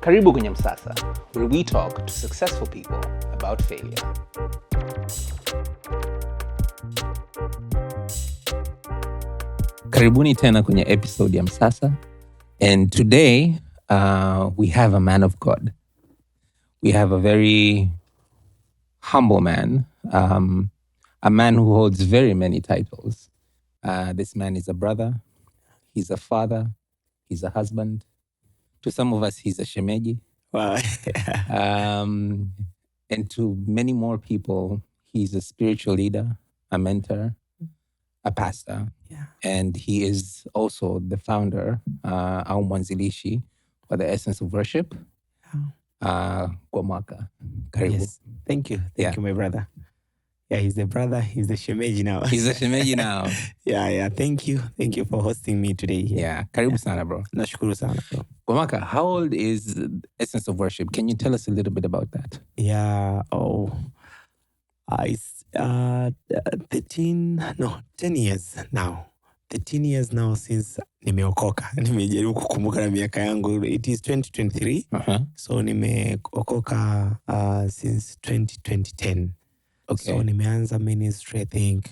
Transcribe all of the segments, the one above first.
Karibu kwenye Msasa, where we talk to successful people about failure. Karibuni tena kwenye episode ya Msasa. And today we have a man of God. We have a very humble man, a man who holds very many titles. This man is a brother, he's a father, he's a husband. To some of us, he's a shemeji. Wow. And to many more people, he's a spiritual leader, a mentor, a pastor. Yeah. And he is also the founder, au mwanzilishi, for the Essence of Worship. Gwamaka. Karibu. Yes. Thank you, my brother. Yeah, he's the brother. He's the shemeji now. He's a shemeji now. Yeah. Thank you for hosting me today here. Yeah. Karibu sana, bro. Nashukuru sana, bro. Gwamaka, how old is Essence of Worship? Can you tell us a little bit about that? Yeah. It's 10 years now. 13 years now since nimeokoka. Nimejaribu kukumbuka na miaka yangu. It is 2023. Uh-huh. So nimeokoka since 2010. Okay. So nimeanza ministry, I think,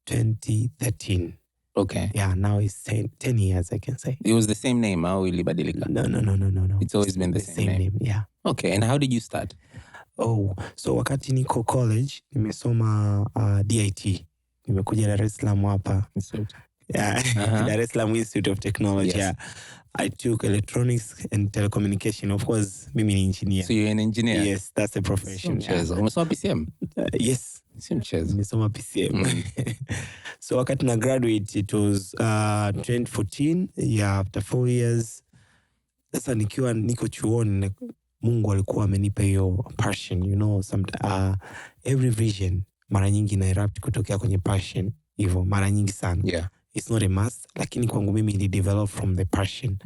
2013. Okay. Yeah, now it's 10 years, I can say. It was the same name, au ilibadilika? No. It's always been the same name. Yeah. Okay, and how did you start? So wakati niko college, nimesoma DIT. Nimekuja Dar es Salaam hapa. Yeah, Uh-huh. Dar es Salaam Institute of Technology. Yes. Yeah. I took electronics and telecommunication. Of course, mimi ni engineer. So you're an engineer? Yes, that's a profession. Mchezo. Umesoma PCM? Yes. Si mchezo. Nimesoma PCM. So wakati na graduate, it was 2014. Yeah, after 4 years. Sasa nikiwa niko chuoni, Mungu alikuwa amenipa hiyo passion, you know, every vision mara nyingi na erupt kutokea kwenye passion hivyo mara nyingi sana. Yeah. It's not a must, lakini kwangu mimi ili develop from the passion.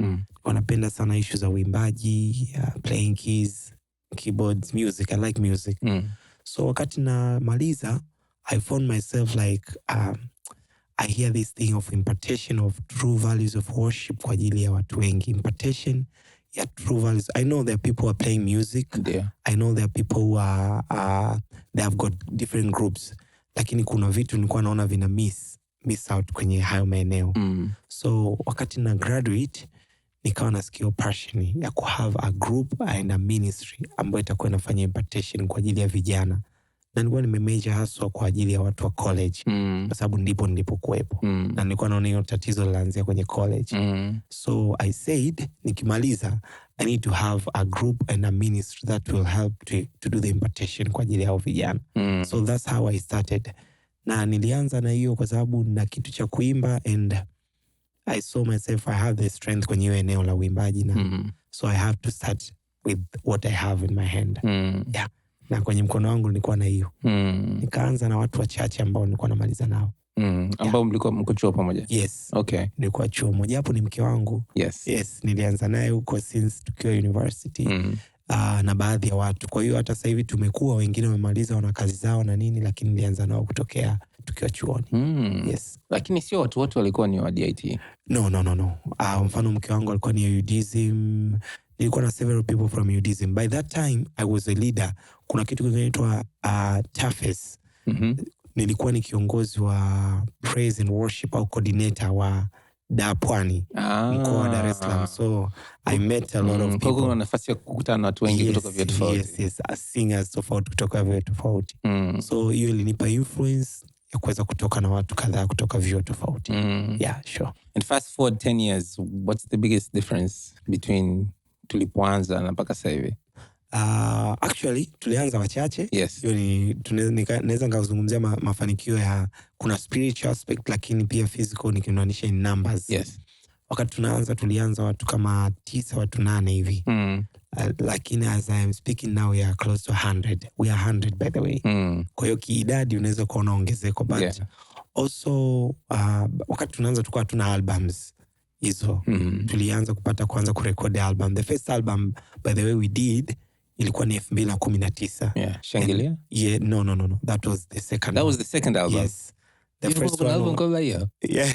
Wanapenda sana issues za uimbaji, playing keys, keyboards, music. I like music. So wakati na maliza, I found myself like I hear this thing of impartation of true values of worship kwa ajili ya watu wengi. Impartation ya true values. I know there are people who are playing music. Yeah. I know there are people who are they have got different groups. Lakini kuna vitu nilikuwa naona vina miss out kwenye hayo maeneo. So wakati na graduate, nikawa nasikia passion ya ku have a group and a ministry ambayo itakuwa inafanya impartation kwa ajili ya vijana. Na nilikuwa nimemajor haswa kwa ajili ya watu wa college. Kwa sababu ndipo kuwepo. Na nilikuwa naona hiyo tatizo linaanzia kwenye college. So I said, nikimaliza, I need to have a group and a ministry that will help to do the impartation kwa ajili ya hao vijana. So that's how I started. Na nilianza na hiyo kwa sababu na kitu cha kuimba, and I saw myself, I have the strength kwenye hiyo eneo la uimbaji na so I have to start with what I have in my hand. Yeah. Na kwenye mkono wangu nilikuwa na hiyo. Nikaanza na watu wachache ambao nilikuwa namaliza nao. Ambao mko chuo pamoja? Yes. Okay. Nilikuwa chuo moja, hapo ni mke wangu. Yes. Nilianza naye huko since tukiwa university. Na baadhi ya watu. Kwa hiyo hata sasa hivi tumekuwa, wengine wamemaliza, wana kazi zao na nini, lakini nilianza nao kutokea tukiwa chuoni. Yes. Lakini sio watu wote walikuwa ni wa DIT? No. Mfano mke wangu alikuwa ni UDism. Nilikuwa na several people from UDism. By that time, I was a leader. Kuna kitu kinaitwa TAFES. Nilikuwa ni kiongozi wa praise and worship au coordinator wa Pwani, mkoa wa Dar es Salaam. So I met a lot of people. Kwa nafasi ya kukutana na watu wengi kutoka vyuo tofauti. Yes, singers tofauti kutoka vyuo tofauti. So hiyo ilinipa influence ya kuweza kutoka na watu kadhaa kutoka vyuo tofauti. Yeah, sure. And fast forward 10 years, what's the biggest difference between tulipoanza na mpaka sasa hivi? Actually, tulianza wachache. Yes. Naweza nikazungumzia mafanikio ya kuna spiritual aspect, lakini pia physical nikimaanisha in numbers. Yes. Wakati tulianza watu kama 9, watu 8 hivi. Lakini as I am speaking now, we are close to 100. We are 100 by the way. Kwa hiyo kiidadi unaweza kuona ongezeko, but also wakati tunaanza tulikuwa hatuna albums hizo. Tulianza kuanza kurekodi album. The first album by the way we did ilikuwa ni 2019. Yeah, Shangilia? No. That was the second. That was the second album. Yes. The first one, yeah.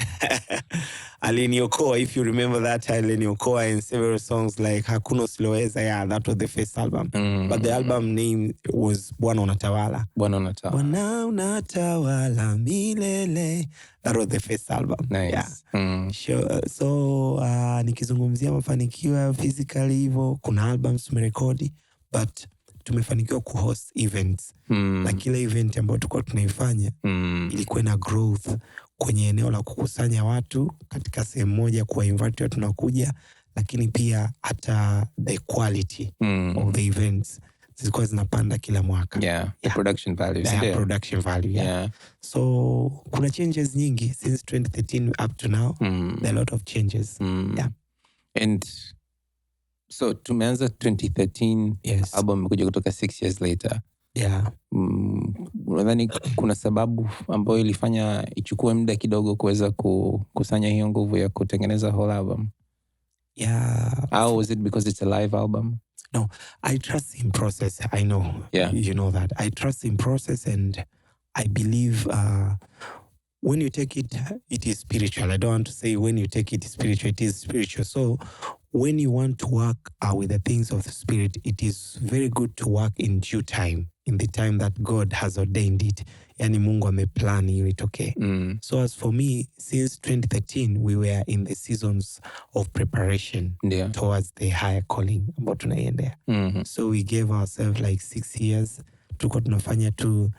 Aliniokoa, if you remember that, Aliniokoa, and several songs like Hakuna Siloweza, yeah, that was the first album. But the album name was Bwana Unatawala. Bwana Unatawala milele. That was the first album. Nice. Yeah. Sure. So nikizungumzia mafanikio physically hivyo, kuna albums tumerekodi, but tumefanikiwa kuhost events. Na kila event ambayo tulikuwa tunaifanya ilikuwa na growth kwenye eneo la kukusanya watu katika sehemu moja, kuwa invite watu na kuja, lakini pia hata the quality of the events zilikuwa zinapanda kila mwaka. Yeah, the production value. Yeah, production value, yeah. So kuna changes nyingi since 2013 up to now. There are a lot of changes. Yeah. And so tumeanza 2013, yes. Album imekuja kutoka 6 years later. Yeah. Unadhani kuna sababu ambayo ilifanya ichukue muda kidogo kuweza kukusanya hiyo nguvu ya kutengeneza whole album? Yeah. How was it because it's a live album? No, I trust in process. I know. Yeah. You know that. I trust in process, and I believe when you take it, it is spiritual. I don't want to say when you take it spiritual, it is spiritual. So when you want to work with the things of the spirit, it is very good to work in due time, in the time that God has ordained it. Yani Mungu ameplan hiyo itokee. So as for me, since 2013, we were in the seasons of preparation towards the higher calling ambao tunaiendea. So we gave ourselves like 6 years. Tuko tunafanya tu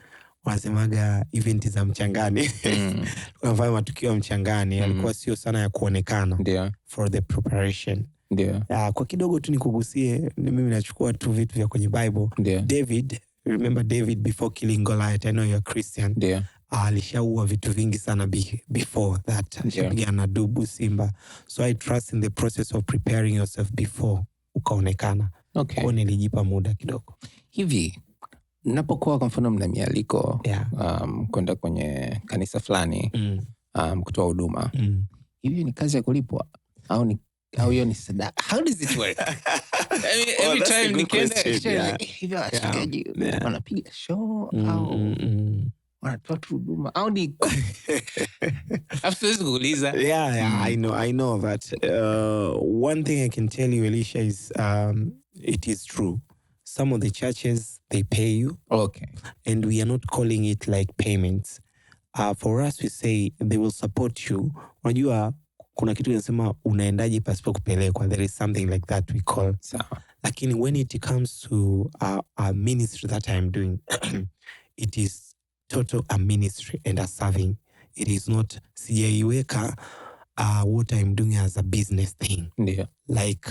wanasemaga event za mchangani. Tunafanya matukio ya mchangani. Yalikuwa sio sana ya kuonekana for the preparation. Kwa kidogo tu nikugusie, mimi nachukua tu vitu vya kwenye Bible. David, remember David before killing Goliath? I know you're a Christian. Alishaua vitu vingi sana before that. Alishapigana na dubu, simba. So I trust in the process of preparing yourself before ukaonekana. Okay. Kwa nilijipa muda kidogo. Hivi, napokuwa kwa mfano mna mialiko kwenda kwenye kanisa fulani kutoa huduma, hivi ni kazi ya kulipwa au hiyo ni sadaka? How does it work? Every time nikienda hivi wachungaji wanapiga show au wanatoa huduma au ni after kuuliza? Yeah, I know that. One thing I can tell you, Elisha, is it is true. Some of the churches, they pay you. Okay. And we are not calling it like payments. For us, we say they will support you. Unajua, kuna kitu kinasema unaendaje pasipo kupelekwa. There is something like that we call. Lakini when it comes to a ministry that I am doing, it is total a ministry and a serving. It is not sijaiweka what I'm doing as a business thing. Like,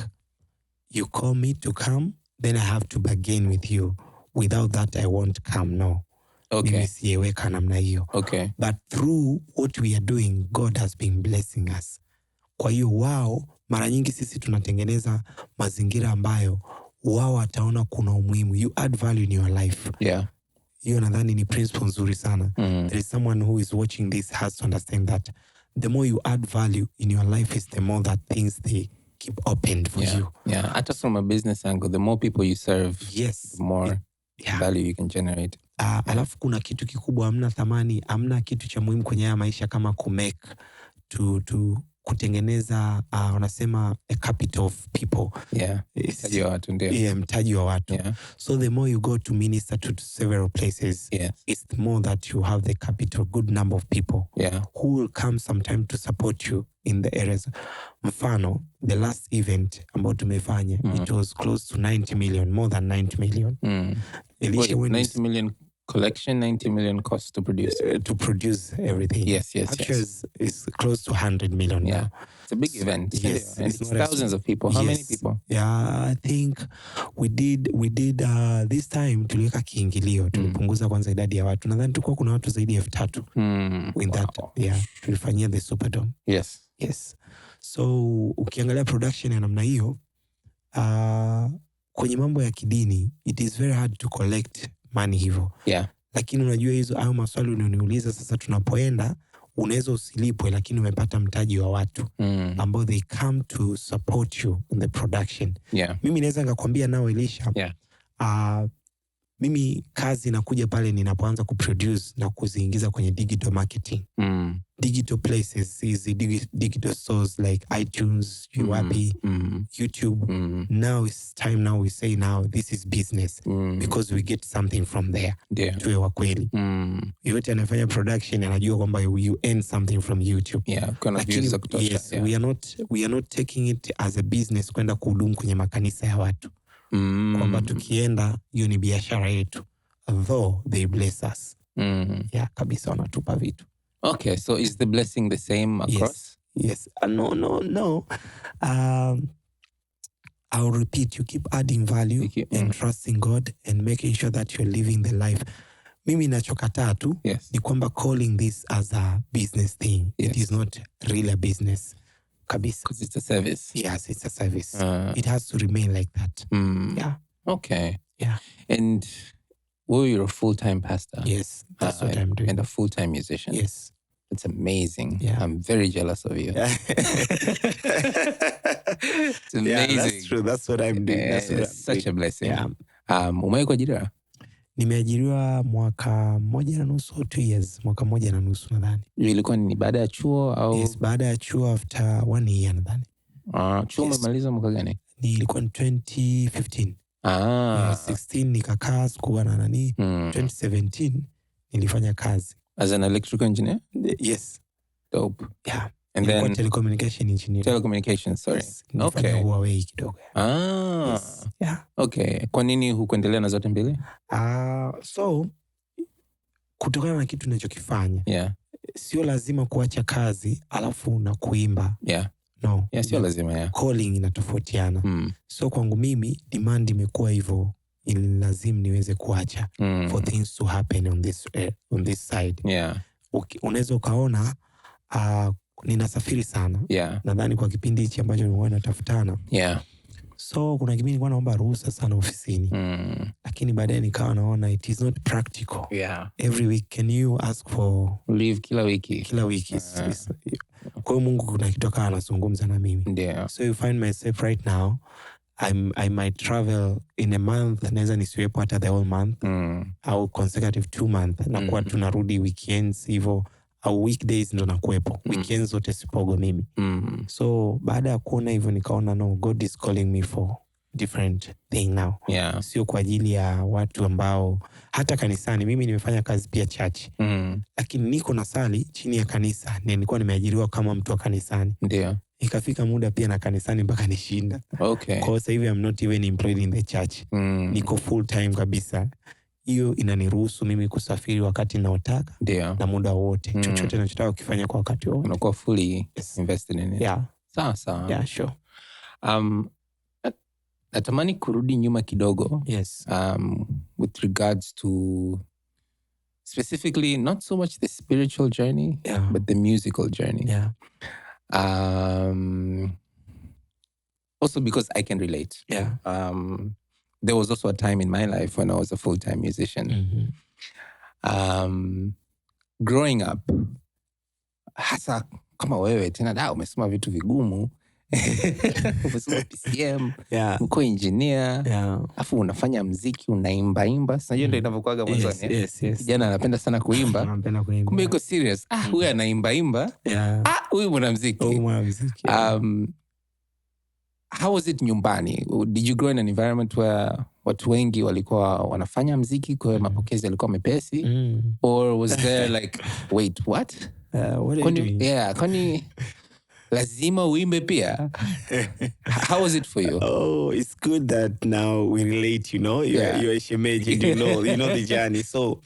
you call me to come, then I have to bargain with you. Without that, I won't come. No. Okay. Okay. But through what we are doing, God has been blessing us. Kwa hiyo wao, mara nyingi sisi tunatengeneza mazingira ambayo wao wataona kuna umuhimu. You add value in your life. Yeah. Hiyo nadhani ni principle nzuri sana. There is someone who is watching this has to understand that the more you add value in your life is the more that things they keep open for you. Yeah. Hata from a business angle, the more people you serve, the more value you can generate. Alafu kuna kitu kikubwa, amna kitu cha muhimu kwenye haya maisha kama kutengeneza wanasema a capital of people. Mtaji wa watu. So the more you go to minister to several places, it's the more that you have the capital, good number of people who will come sometime to support you in the areas. Mfano, the last event ambao tumefanya, it was close to 90 million, more than 90 million. Elisha, 90 million collection, 90 million cost to produce. To produce everything. Yes. Actually, it's close to 100 million now. It's a big event. Yes. And it's thousands of people. How many people? Yeah, I think we did this time tuliweka kiingilio. Tulipunguza kwanza idadi ya watu. Nadhani tulikuwa kuna watu zaidi ya 3,000. With that, tulifanyia the Superdome. Yes. So, ukiangalia production ya namna hiyo, kwenye mambo ya kidini, it is very hard to collect money hivyo. Lakini unajua hizo au maswali unaniuliza sasa, tunapoenda unaweza usilipwe lakini umepata mtaji wa watu ambao they come to support you in the production. Mimi naweza nikakwambia nao Elisha, mimi kazi inakuja pale ninapoanza kuproduce na kuziingiza kwenye digital marketing. Digital places, hizi digital stores like iTunes, wapi, YouTube. Now it's time, now we say now this is business because we get something from there. Tuwe wa kweli. Yote anafanya production anajua kwamba you earn something from YouTube. Lakini, yes, we are not taking it as a business kwenda kuhudumu kwenye makanisa ya watu. Kwamba tukienda hiyo ni biashara yetu. Though they bless us. Kabisa wanatupa vitu. Okay, so is the blessing the same across? Yes. No. I'll repeat, you keep adding value and trusting God and making sure that you're living the life. Mimi nachokataa tu ni kwamba calling this as a business thing. It is not really a business. Kabisa. Because it's a service. Yes, it's a service. It has to remain like that. Yeah. Okay. Yeah. And you're a full-time pastor. Yes, that's what I'm doing. And a full-time musician. Yes. It's amazing. Yeah. I'm very jealous of you. It's amazing. Yeah, that's true. That's what I'm doing. It's such a blessing. Yeah. Umewahi kuajiriwa? Nimeajiriwa mwaka 1.5 2 years. Mwaka 1.5 nadhani. Ilikuwa ni baada ya chuo au? Yes, baada ya chuo after 1 year nadhani. Chuo umemaliza mwaka gani? Ilikuwa ni 2015. 16 nikakaa sikuwa na nani. 2017 nilifanya kazi. As an electrical engineer? Yes. Dope. Yeah. And then telecommunication engineer. Telecommunications, sorry. Yes. Okay. Huawei kidogo. Yes. Yeah. Okay. Kwa nini hukuendelea na zote mbili? So kutokana na kitu ninachokifanya. Yeah. Sio lazima kuacha kazi alafu na kuimba. Yeah. No. Yeah, sio lazima, yeah. Calling inatofautiana. So kwangu mimi demand imekuwa hivyo. Ili lazima niweze kuacha for things to happen on this side. Yeah. Unaweza ukaona ninasafiri sana. Yeah. Nadhani kwa kipindi hichi ambacho nilikuwa natafutana. Yeah. So kuna kipindi nilikuwa naomba ruhusa sana ofisini. Lakini baadaye nikawa naona it is not practical. Yeah. Every week can you ask for leave kila wiki? Kila wiki. Kwa hiyo Mungu kuna kitu akawa anazungumza na mimi. Yeah. So you find myself right now I might travel in a month, naweza nisiwepo hata the whole month au consecutive 2 months na kuwa tunarudi weekends hivyo au weekdays ndo nakuwepo. Weekends zote sipogo mimi. So baada ya kuona hivyo nikaona no, God is calling me for different thing now. Yeah. Sio kwa ajili ya watu ambao hata kanisani mimi nimefanya kazi pia church. Lakini niko na sali chini ya kanisa. Nilikuwa nimeajiriwa kama mtu wa kanisani. Ndio. Ikafika muda pia na kanisani mpaka nishinda. Okay. Kwa sasa hivi I'm not even employed in the church. Niko full time kabisa. Hiyo inaniruhusu mimi kusafiri wakati naotaka. Ndio. Na muda wote. Chochote ninachotaka kukifanya kwa wakati wote. Unakuwa fully invested in it. Yeah. Sawa. Yeah, sure. Natamani kurudi nyuma kidogo. Yes. With regards to specifically not so much the spiritual journey, but the musical journey. Yeah. Also because I can relate. Yeah. There was also a time in my life when I was a full-time musician. Growing up, hasa kama wewe tena umesoma vitu vigumu. Umesoma PCM, uko engineer, afu unafanya mziki, unaimba. Sasa hiyo ndio inavyokuaga mwanzoni. Yes. Kijana anapenda sana kuimba. Kumbe yuko serious. Huyu anaimba. Huyu mwanamuziki. How was it nyumbani? Did you grow in an environment where watu wengi walikuwa wanafanya mziki kwa mapokezi yalikuwa mepesi? Or was there like, wait, what? What are you doing? Yeah, kwani lazima uimbe pia? How was it for you? Oh, it's good that now we relate, you're a shemeji, you know the journey. So,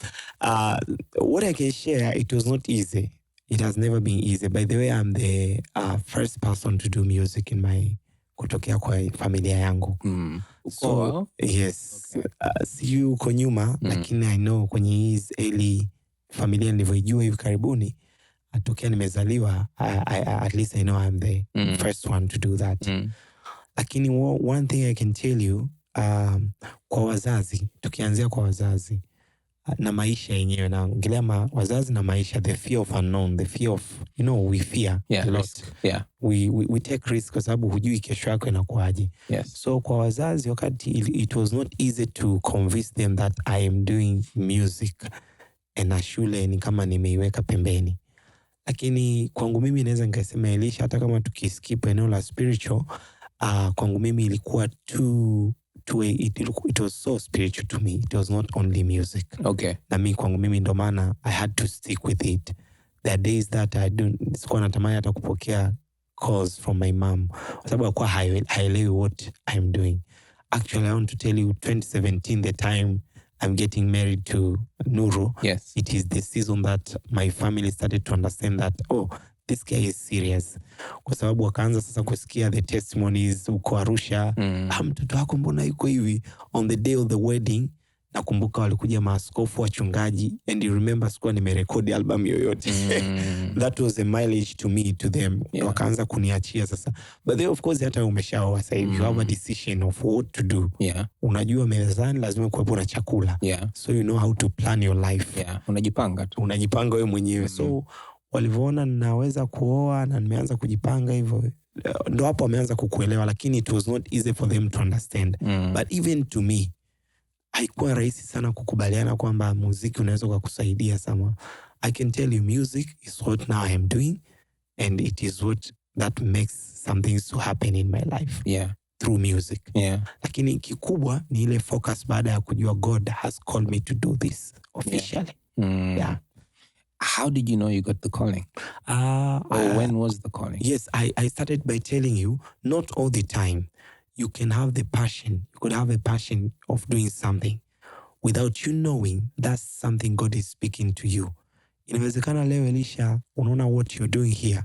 what I can share, it was not easy. It has never been easy. By the way, I'm the first person to do music in kutokea kwa familia yangu. So, yes. Okay. Si uko nyuma, lakini I know kwenye hizi early familia nilivyoijua hivi karibuni, atokea nimezaliwa, at least I know I'm the first one to do that. Lakini one thing I can tell you, kwa wazazi, tukianzia kwa wazazi, na maisha yenyewe, na ongelea wazazi na maisha, the fear of unknown, the fear of, we fear a lot. We take risk kwa sababu hujui kesho yako inakuaje. So kwa wazazi, wakati it was not easy to convince them that I am doing music, na shule ni kama nimeiweka pembeni. Lakini kwangu mimi naweza nikasema Elisha, hata kama tukiskip eneo la spiritual, kwangu mimi ilikuwa it was so spiritual to me. It was not only music. Na mimi kwangu mimi ndo maana I had to stick with it. There are days that sikuwa natamani hata kupokea calls from my mom, kwa sababu alikuwa haelewi what I'm doing. Actually, I want to tell you, 2017, the time I'm getting married to Nuru, it is the season that my family started to understand that, this guy is serious. Kwa sababu wakaanza sasa kusikia the testimonies uko Arusha. Mtoto wako mbona yuko hivi? On the day of the wedding, nakumbuka walikuja maaskofu, wachungaji, and you remember sikuwa nimerekodi album yoyote. That was a mileage to me, to them. Wakaanza kuniachia sasa. But they, of course, hata umeshaoa sasa hivi, you have a decision of what to do. Unajua mezani lazima kuwepo na chakula. So you know how to plan your life. Unajipanga wewe mwenyewe. So walivyoona ninaweza kuoa na nimeanza kujipanga hivyo, ndo hapo wameanza kukuelewa, lakini it was not easy for them to understand. But even to me, haikuwa rahisi sana kukubaliana kwamba muziki unaweza kukusaidia sama. I can tell you, music is what now I am doing, and it is what that makes some things to happen in my life. Through music. Lakini kikubwa ni ile focus baada ya kujua God has called me to do this officially. How did you know you got the calling? Or when was the calling? Yes, I started by telling you, not all the time. You can have the passion. You could have a passion of doing something without you knowing that's something God is speaking to you. Inawezekana leo Elisha, unaona what you're doing here.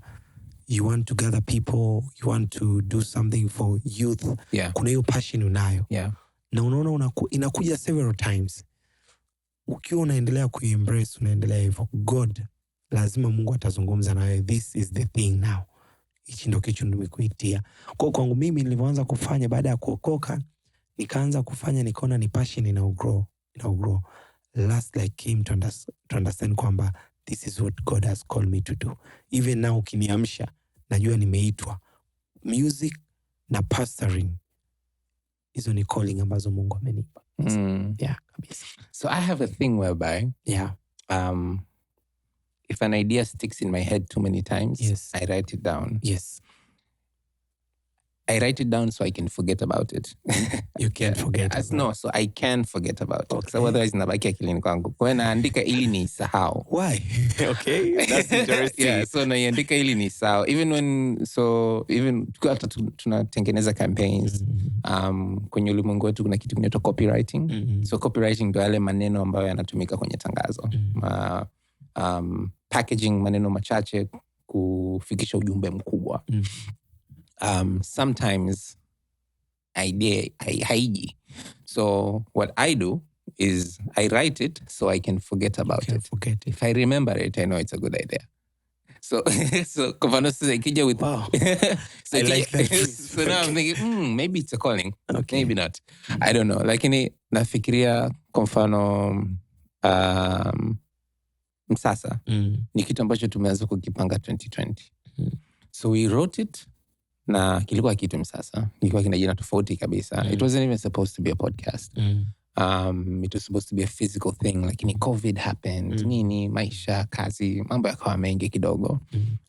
You want to gather people. You want to do something for youth. Kuna hiyo passion unayo. Na unaona inakuja several times. Ukiwa unaendelea kuembrace, unaendelea hivyo, God, lazima Mungu atazungumza nawe. This is the thing now. Hichi ndio kitu nimekuitia. Kwa kwangu mimi nilivyoanza kufanya baada ya kuokoka, nikaanza kufanya, nikaona ni passion ina grow. Last like came to understand kwamba this is what God has called me to do. Even now ukiniamsha, najua nimeitwa. Music na pastoring, hizo ni calling ambazo Mungu amenipa. Kabisa. So I have a thing whereby if an idea sticks in my head too many times, I write it down. I write it down so I can forget about it. You can't forget. No, so I can forget about it. So otherwise nabaki akilini kwangu. Kwa naandika ili nisahau. Why? Okay, that's interesting. So naiandika ili nisahau. Even hata tunatengeneza campaigns. Kwenye ulimwengu wetu kuna kitu kinaitwa copywriting. So copywriting ndio yale maneno ambayo yanatumika kwenye tangazo. Packaging maneno machache kufikisha ujumbe mkubwa. Sometimes idea haiji. So what I do is I write it so I can forget about it. If I remember it, I know it's a good idea. So kwa mfano sasa ikija with so I like that. So now I'm thinking maybe it's a calling. Maybe not. I don't know. Lakini nafikiria kwa mfano Msasa ni kitu ambacho tumeanza kukipanga 2020. So we wrote it na kilikuwa kitu Msasa. Kilikuwa kina jina tofauti kabisa. It wasn't even supposed to be a podcast. It was supposed to be a physical thing. Lakini COVID happened. Nini, maisha, kazi, mambo yakawa mengi kidogo.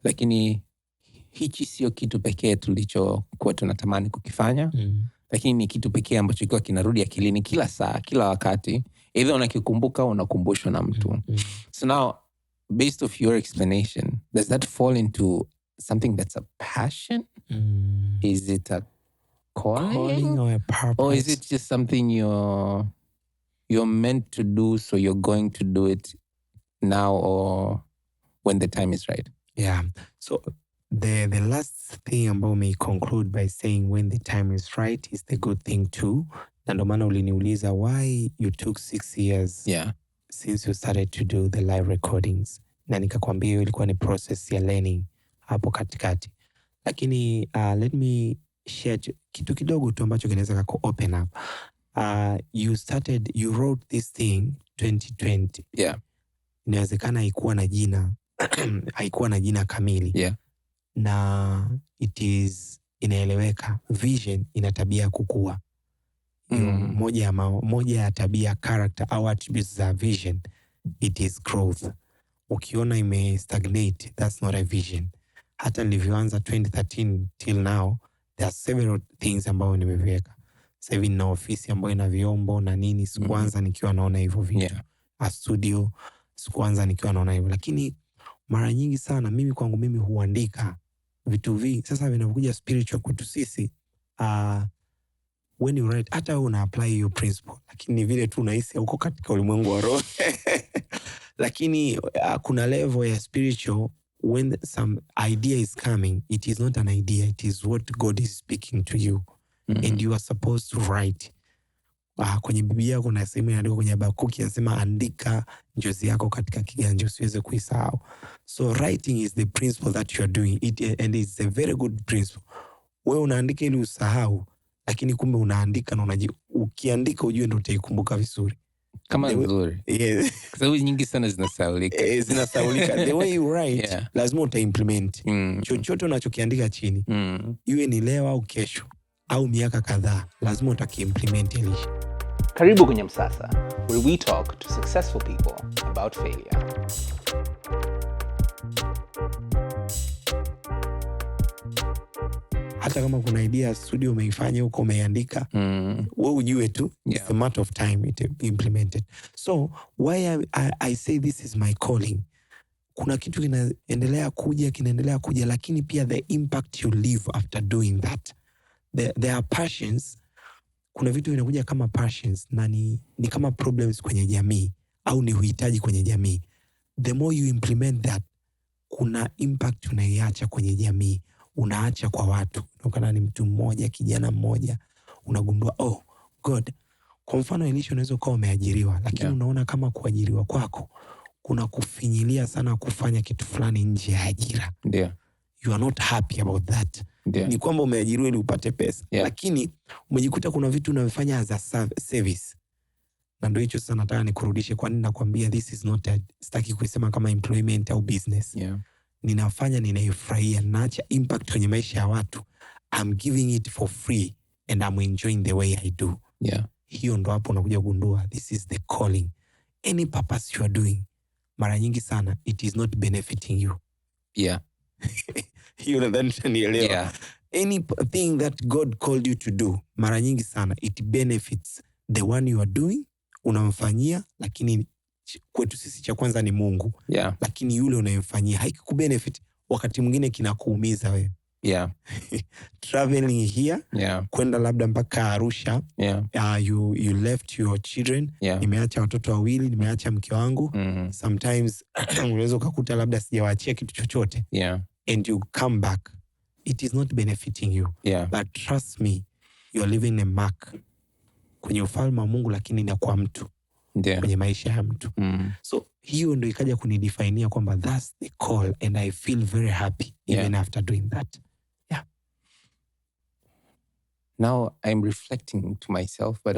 Lakini hichi sio kitu pekee tulichokuwa tunatamani kukifanya. Lakini ni kitu pekee ambacho kilikuwa kinarudi akilini kila saa, kila wakati. Either unakikumbuka au unakumbushwa na mtu. So now, based off your explanation, does that fall into something that's a passion? Is it a calling or a purpose? Or is it just something you're meant to do, so you're going to do it now or when the time is right? So the last thing ambao may conclude by saying when the time is right is the good thing too. Na ndo maana uliniuliza why you took 6 years since you started to do the live recordings. Na nikakwambia hiyo ilikuwa ni process ya learning hapo katikati. Lakini let me share kitu kidogo tu ambacho kinaweza kako open up. you wrote this thing 2020. Yeah. Inawezekana haikuwa na jina haikuwa na jina kamili. Yeah. Na inaeleweka. Vision ina tabia kukua. Moja ya tabia, character au attributes za vision, it is growth. Ukiona stagnate, that's not a vision. Hata nilivyoanza 2013 till now, there are several things ambayo nimeviweka. Sasa hivi nina ofisi ambayo ina vyombo na nini. Sikuanza nikiwa naona hivyo vitu. Yeah. A studio, sikuanza nikiwa naona hivyo. Lakini mara nyingi sana kwangu mimi huandika vitu vingi. Sasa vinakuja spiritual kwetu sisi. When you write, hata una apply your principle, lakini vile tu unahisi uko katika ulimwengu wa roho. Lakini kuna level ya spiritual, when some idea is coming, it is not an idea, it is what God is speaking to you. And you are supposed to write. Kwenye Biblia kuna sehemu inaandikwa kwenye Habakuki, inasema andika njozi yako katika kiganja usiweze kuisahau. So writing is the principle that you are doing it, and it's a very good principle. Wewe unaandika ili usahau, lakini kumbe unaandika na ukiandika ujue ndio utaikumbuka vizuri. Kama nzuri. Yes. Kwa sababu nyingi sana zinasahaulika. Zinasahaulika. The way you write, lazima utaimplement. Chochote unachokiandika chini, iwe ni leo au kesho au miaka kadhaa, lazima utakiimplement Elisha. Karibu kwenye Msasa, where we talk to successful people about failure. Hata kama kuna idea ya studio umeifanya huko umeiandika, wewe ujue tu, it's a matter of time it implemented. So why I say this is my calling. Kuna kitu kinaendelea kuja, lakini pia the impact you leave after doing that. There are passions. Kuna vitu vinakuja kama passions na ni kama problems kwenye jamii au ni uhitaji kwenye jamii. The more you implement that, kuna impact unaiacha kwenye jamii, unaacha kwa watu. Unakana ni mtu mmoja, kijana mmoja, unagundua God. Kwa mfano Elisha, unaweza kuwa umeajiriwa, lakini unaona kama kuajiriwa kwako kuna kufinyilia sana kufanya kitu fulani nje ya ajira. You are not happy about that. Ni kwamba umeajiriwa ili upate pesa, lakini umejikuta kuna vitu unavifanya as a service. Na ndio hicho sasa nataka nikurudishe. Kwa nini nakwambia this is not sitaki kuisema kama employment au business. Ninafanya, ninaifurahia, naacha impact kwenye maisha ya watu. I'm giving it for free and I'm enjoying the way I do. Hiyo ndo hapo unakuja kugundua this is the calling. Any purpose you are doing, mara nyingi sana it is not benefiting you. Hiyo nadhani nielewa. Anything that God called you to do, mara nyingi sana it benefits the one you are doing, unamfanyia, lakini kwetu sisi cha kwanza ni Mungu. Lakini yule unayemfanyia haikubenefit, wakati mwingine kinakuumiza wewe. Traveling here, kwenda labda mpaka Arusha, you left your children. Nimeacha watoto wawili, nimeacha mke wangu. Sometimes unaweza kukuta labda sijawaachia kitu chochote. And you come back, it is not benefiting you. But trust me, you are leaving a mark kwenye ufalme wa Mungu, lakini na kwa mtu, kwenye maisha ya mtu. So hiyo ndio ikaja kunidefinia kwamba that's the call, and I feel very happy even after doing that. Now I'm reflecting to myself, but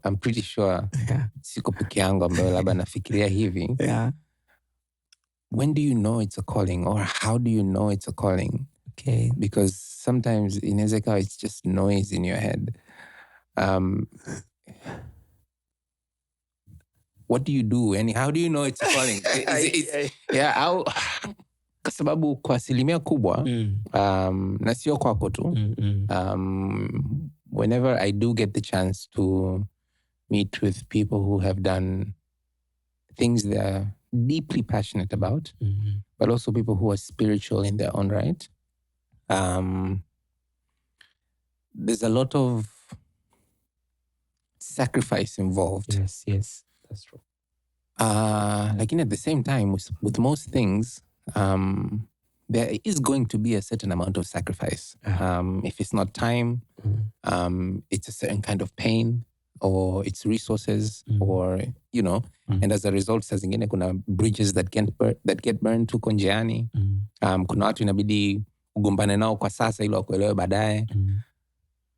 I'm pretty sure siko peke yangu ambayo labda nafikiria hivi. When do you know it's a calling, or how do you know it's a calling? Because sometimes inaweza ikawa it's just noise in your head. What do you do and how do you know it's a calling? Kwa sababu kwa asilimia kubwa, na sio kwako tu, whenever I do get the chance to meet with people who have done things they're deeply passionate about, but also people who are spiritual in their own right, there's a lot of sacrifice involved. Yes, that's true. Lakini at the same time, with most things, there is going to be a certain amount of sacrifice. If it's not time, it's a certain kind of pain, or it's resources, or and as a result, saa zingine kuna bridges that get burned tuko njiani. Kuna watu inabidi ugombane nao kwa sasa ili wakuelewe baadaye.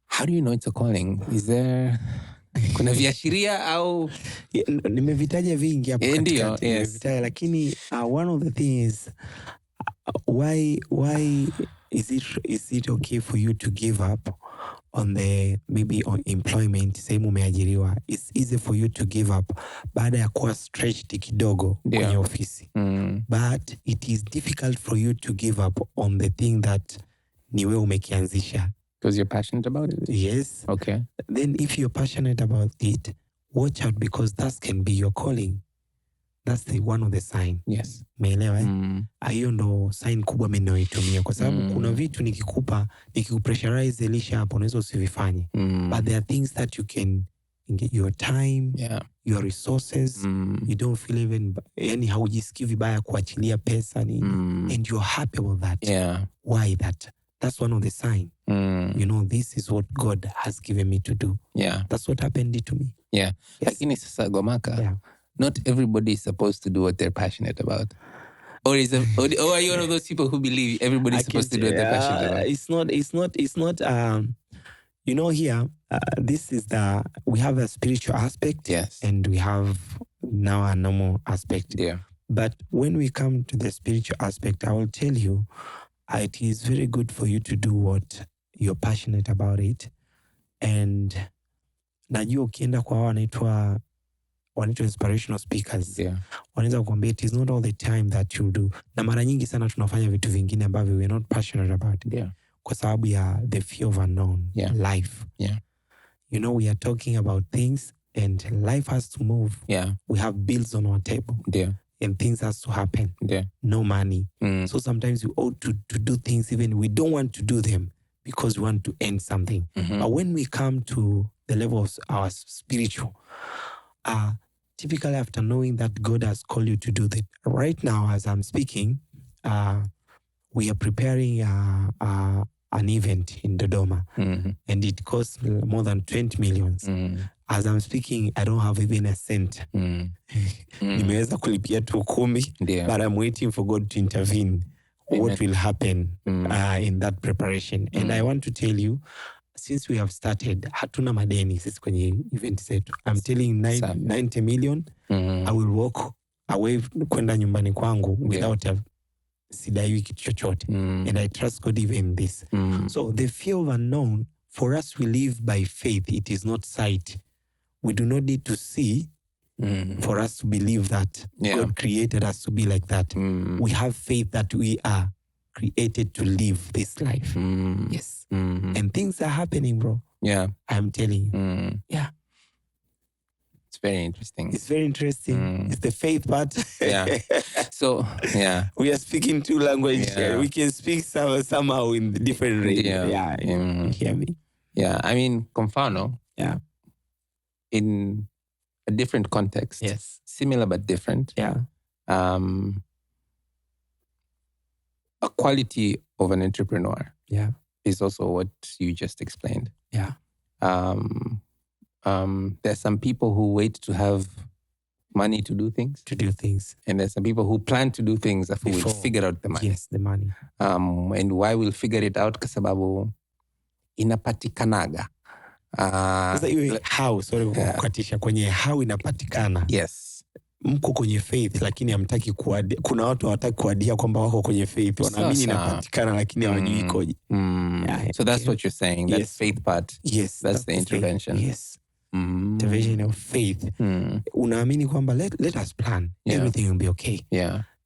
How do you know it's a calling? Is there Kuna viashiria au nimevitaja vingi hapo katikati. Yes. Nimevitaja, lakini one of the things why is it okay for you to give up on the maybe on employment, sehemu umeajiriwa, it's easy for you to give up baada ya kuwa stretched kidogo kwenye ofisi, but it is difficult for you to give up on the thing that ni wewe umekianzisha because you're passionate about it. Yes. Okay. Then if you're passionate about it, watch out, because that can be your calling. That's the one of the sign. Yes. Umeelewa? Hiyo ndo sign kubwa mimi ninayoitumia, kwa sababu kuna vitu nikikupressurize Elisha hapo unaweza usivifanye. But there are things that you can get your time, your resources, you don't feel even, yani haujisikii vibaya kuachilia pesa ni, and you're happy about that. Why that? That's one of the sign. You know, this is what God has given me to do. That's what happened to me. Yes. Lakini sasa Gwamaka, not everybody is supposed to do what they're passionate about. Or are you one of those people who believe everybody is supposed to do what they're passionate about? It's not you know, here this is we have a spiritual aspect, and we have now a normal aspect. But when we come to the spiritual aspect, I will tell you, it is very good for you to do what you're passionate about it. And najua ukienda kwa wanaitwa inspirational speakers, wanaweza kukwambia it is not all the time that you do. Na mara nyingi sana tunafanya vitu vingine ambavyo we're not passionate about it. Kwa sababu ya the fear of unknown, life. You know, we are talking about things and life has to move. We have bills on our table. And things has to happen. No money. So sometimes we ought to do things even we don't want to do them because we want to end something. But when we come to the level of our spiritual, typically after knowing that God has called you to do that, right now as I'm speaking, we are preparing an event in Dodoma, and it costs more than 20 million. As I'm speaking, I don't have even a cent. Nimeweza kulipia tu 10, but I'm waiting for God to intervene. What will happen in that preparation? And I want to tell you, since we have started, hatuna madeni sisi kwenye event zetu. I'm telling 90 million, I will walk away kwenda nyumbani kwangu without sidaiwi kitu chochote. And I trust God even in this. So the fear of unknown, for us we live by faith. It is not sight. We do not need to see for us to believe that God created us to be like that. We have faith that we are created to live this life. Yes. And things are happening, bro. I'm telling you. It's very interesting. It's very interesting. It's the faith part. So, we are speaking two languages. We can speak somehow in the different range. You hear me? I mean, Confano. In a different context. Similar but different. A quality of an entrepreneur is also what you just explained. There's some people who wait to have money to do things. And there's some people who plan to do things after we'll figure out the money. Yes, the money. And why we'll figure it out kwa sababu inapatikanaga. Sasa iwe how, sorry kukatisha, kwenye how inapatikana. Mko kwenye faith lakini hamtaki kuadia. Kuna watu hawataki kuadia kwamba wako kwenye faith. Wanaamini inapatikana lakini hawajui ikoje. So that's what you're saying, that faith part. That's the intervention. Intervention of faith. Unaamini kwamba let us plan. Everything will be okay.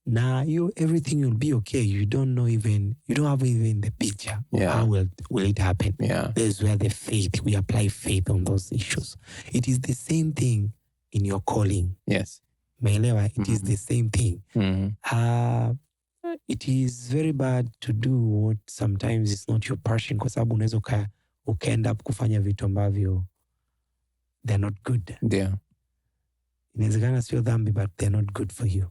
Now everything will be okay. You don't have even the picture. How will it happen? There's where the faith, we apply faith on those issues. It is the same thing in your calling. Maelewa, it is the same thing. It is very bad to do what sometimes is not your passion, kwa sababu unaweza ukaenda kufanya vitu ambavyo they're not good. Inawezekana sio dhambi, but they're not good for you.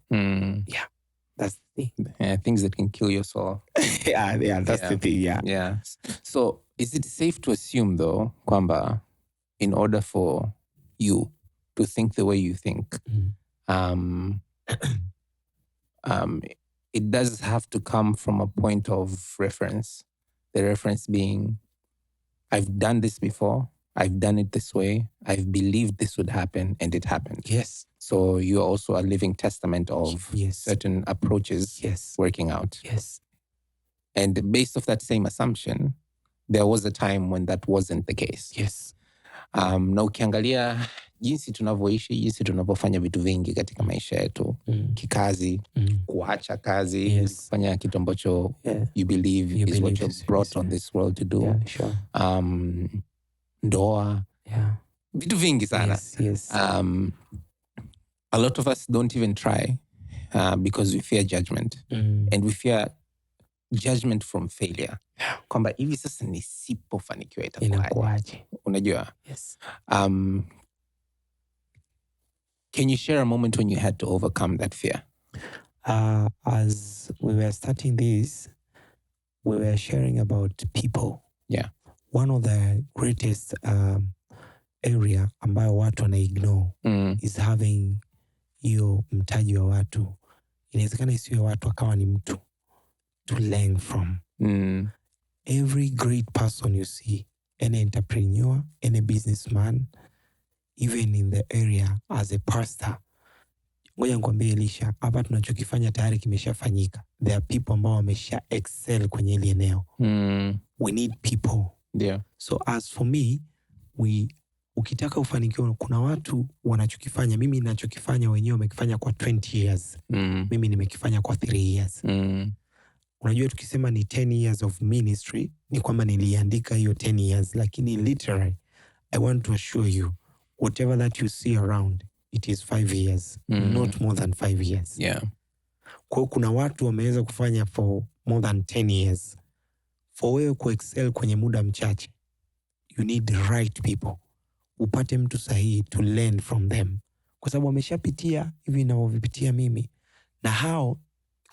That's the thing. Things that can kill your soul. That's the thing. So is it safe to assume though, kwamba in order for you to think the way you think, it does have to come from a point of reference. The reference being, I've done this before. I've done it this way. I've believed this would happen, and it happened. Yes. So you're also a living testament of certain approaches working out. Yes. And based off that same assumption, there was a time when that wasn't the case. Yes. Na ukiangalia jinsi tunavyoishi, jinsi tunavyofanya vitu vingi katika maisha yetu, kikazi, kuacha kazi, kufanya kitu ambacho you believe is what you're brought on this world to do. Yeah, sure. Ndoa. Yeah. Vitu vingi sana. Yes. A lot of us don't even try because we fear judgment. And we fear judgment from failure. Kwamba hivi sasa nisipofanikiwa itakuwaje? Unajua? Yes. Can you share a moment when you had to overcome that fear? As we were starting this, we were sharing about people. Yeah. One of the greatest area ambayo watu wanaignore is having hiyo mtaji wa watu. Inawezekana isiwe watu akawa ni mtu to learn from. Every great person you see, any entrepreneur, any businessman, even in the area as a pastor. Ngoja nikwambie Elisha, hapa tunachokifanya tayari kimeshafanyika. There are people ambao wamesha excel kwenye ile eneo. We need people. Yeah. So as for me, ukitaka ufanikiwe, kuna watu wanachokifanya. Mimi ninachokifanya wenyewe wamekifanya kwa 20 years. Mimi nimekifanya kwa 3 years. Unajua tukisema ni 10 years of ministry, ni kwamba niliandika hiyo 10 years. Lakini literally, I want to assure you, whatever that you see around, it is 5 years. Not more than 5 years. Yeah. Kwa kuna watu wameweza kufanya for more than 10 years. For wewe kuexcel kwenye muda mchache, you need the right people. Upate mtu sahihi to learn from them. Kwa sababu wameshapitia hivi ninavyovipitia mimi. Na hao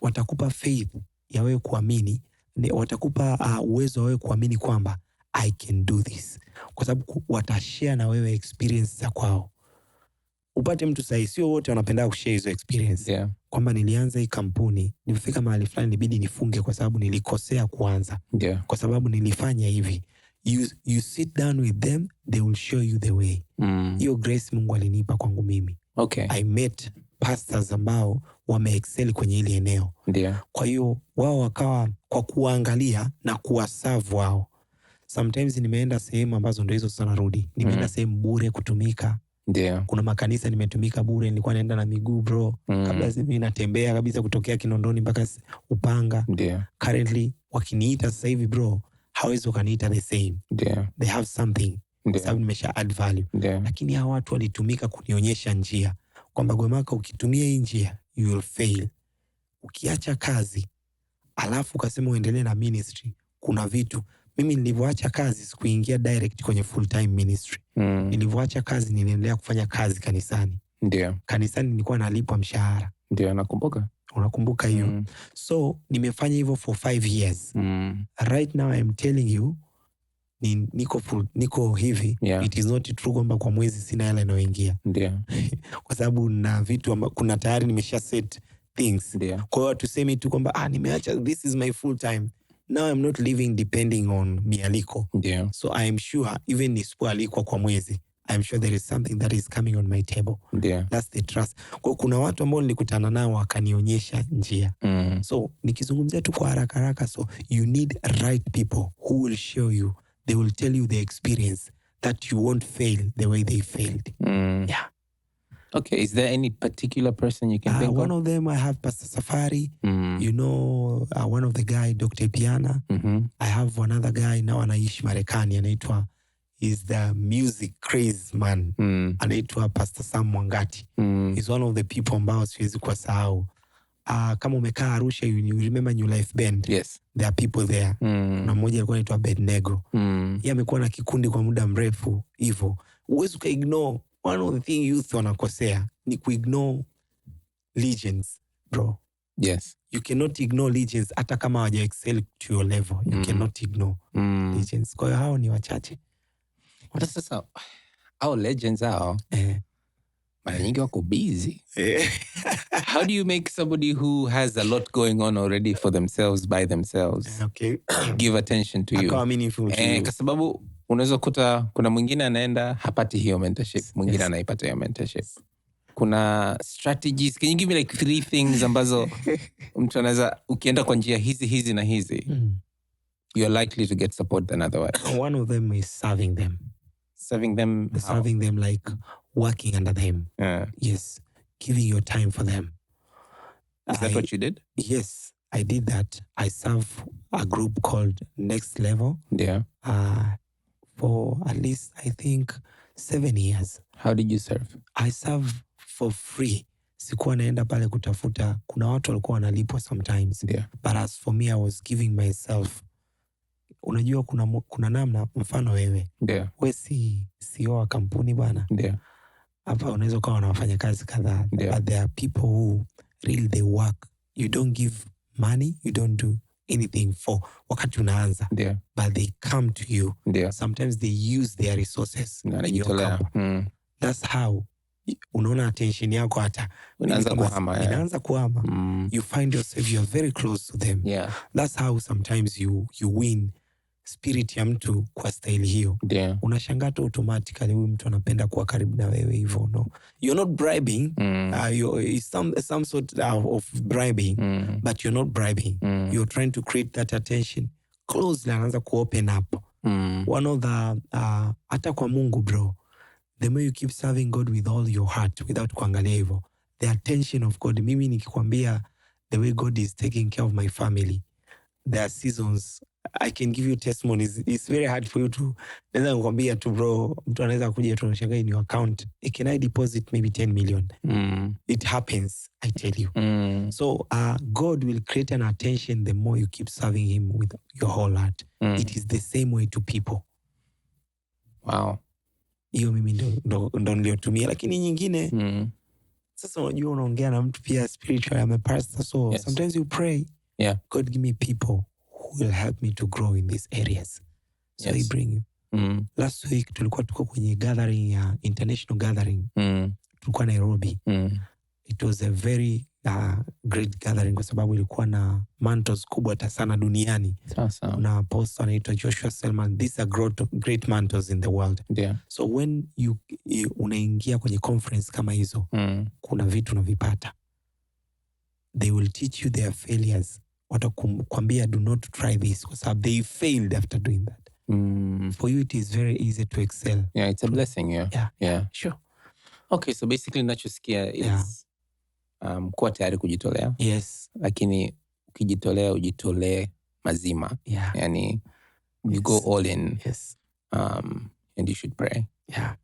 watakupa faith ya wewe kuamini, watakupa uwezo wa wewe kuamini kwamba I can do this. Kwa sababu watashare na wewe experience za kwao. Upate mtu sahihi, sio wote wanapenda kushare hizo experience. Yeah. Kwamba nilianza hii kampuni, nilifika mahali fulani nibidi nifunge kwa sababu nilikosea kuanza. Yeah. Kwa sababu nilifanya hivi. You sit down with them, they will show you the way. Hiyo grace Mungu alinipa kwangu mimi. Okay. I met pastors ambao wameexcel kwenye ile eneo. Yeah. Kwa hiyo wao wakawa kwa kuangalia na kuwaserve wao. Sometimes nimeenda sehemu ambazo ndio hizo sana rudi. Nimeenda sehemu bure kutumika. Yeah. Kuna makanisa nimetumika bure, nilikuwa naenda na miguu bro. Kabla mimi natembea kabisa kutokea Kinondoni mpaka Upanga. Yeah. Currently wakiniita sasa hivi bro, hawezi wakaniita the same. Yeah. They have something. Kwa sababu nimesha add value. Yeah. Lakini hao watu walitumika kunionyesha njia. Kwamba Gwamaka ukitumia hii njia, you will fail. Ukiacha kazi, alafu ukasema uendelee na ministry, kuna vitu. Mimi nilivyoacha kazi, sikuingia direct kwenye full time ministry. Nilivyoacha kazi, niliendelea kufanya kazi kanisani. Ndio. Kanisani nilikuwa nalipwa mshahara. Ndio, nakumbuka. Unakumbuka hiyo? So, nimefanya hivyo for 5 years. Right now I'm telling you, niko hivi. Yeah. It is not true kwamba kwa mwezi sina hela inayoingia. Ndio. Kwa sababu na vitu kuna tayari nimesha set things. Ndio. Kwa hiyo tuseme tu kwamba nimeacha, this is my full time. Now I'm not living depending on mialiko. Ndio. So I am sure even nisipoalikwa kwa mwezi, I'm sure there is something that is coming on my table. Ndio. That's the trust. Kwa kuna watu ambao nilikutana nao wakanionyesha njia. So nikizungumzia tu kwa haraka, so you need right people who will show you. They will tell you the experience that you won't fail the way they failed. Yeah. Okay, is there any particular person you can think of? One of them, I have Pastor Safari. You know, one of the guy, Dr. Piana. I have another guy now anaishi Marekani, anaitwa, is the music craze man. Anaitwa Pastor Sam Mwangati. He's one of the people ambao siwezi kwa sahau. Kama umekaa Arusha, you remember New Life Band? Yes. There are people there. Na mmoja alikuwa anaitwa Bednego. Yeye amekuwa na kikundi kwa muda mrefu hivyo. Huwezi ukaignore. One of the thing youth wanakosea ni kuignore legends, bro. Yes. You cannot ignore legends hata kama hawaja excel to your level. You cannot ignore legends. Kwa hiyo hao ni wachache. Sasa hao legends hao mara nyingi wako busy. How do you make somebody who has a lot going on already for themselves by themselves Okay. give attention to you? Akawa meaningful to you. Kwa sababu unaweza kuta kuna mwingine anaenda hapati hiyo mentorship, mwingine anaipata hiyo mentorship. Kuna strategies, can you give me like 3 things ambazo mtu anaweza, ukienda kwa njia hizi na hizi, you're likely to get support than otherwise? One of them is serving them. Serving them how? Serving them like working under them. Yes. Giving your time for them. Is that what you did? Yes, I did that. I serve a group called Next Level. Yeah. For at least, I think, 7 years. How did you serve? I serve for free. Sikuwa naenda pale kutafuta. Kuna watu walikuwa wanalipwa sometimes. Yeah. But as for me, I was giving myself. Unajua kuna namna, mfano wewe. Yeah. We si CEO wa kampuni bwana. Yeah. Hapa unaweza kuwa na wafanyakazi kadhaa. Yeah. But there are people who really they work. You don't give money, you don't do anything for wakati unaanza. Yeah. But they come to you. Yeah. Sometimes they use their resources. That's how unaona attention yako hata inaanza kuhama. You find yourself, you're very close to them. Yeah. That's how sometimes you win spirit ya mtu kwa style hiyo. Yeah. Unashangaa tu automatically huyu mtu anapenda kuwa karibu na wewe hivyo, no? You're not bribing. It's some sort of bribing, but you're not bribing. You're trying to create that attention. Closely anaanza ku-open up. One of the hata kwa Mungu, bro, the more you keep serving God with all your heart without kuangalia hivyo, the attention of God. Mimi nikikwambia the way God is taking care of my family, there are seasons I can give you testimonies. It's very hard for you to, naweza kukwambia tu bro, mtu anaweza kuja tu anashangaa in your account, can I deposit maybe 10 million? It happens, I tell you. So God will create an attention the more you keep serving him with your whole heart. It is the same way to people. Wow. Hiyo mimi ndo niliotumia, lakini nyingine sasa unajua unaongea na mtu pia spiritual, I'm a pastor, so sometimes you pray, God give me people who will help me to grow in these areas. So they bring you. Last week tulikuwa tuko kwenye gathering ya international gathering. Tulikuwa Nairobi. It was a very great gathering kwa sababu ilikuwa na mantles kubwa hata sana duniani. Kuna apostle anaitwa Joshua Selman. These are great mantles in the world. Yeah. So when you unaingia kwenye conference kama hizo, kuna vitu unavipata. They will teach you their failures. Watakwambia do not try this kwa sababu they failed after doing that. For you it is very easy to excel. Yeah, it's a blessing. Yeah. Sure. Okay, so basically nachosikia is kuwa tayari kujitolea. Yes. Lakini ukijitolea ujitolee mazima. Yeah. Yani you go all in. Yes. And you should pray. Yeah.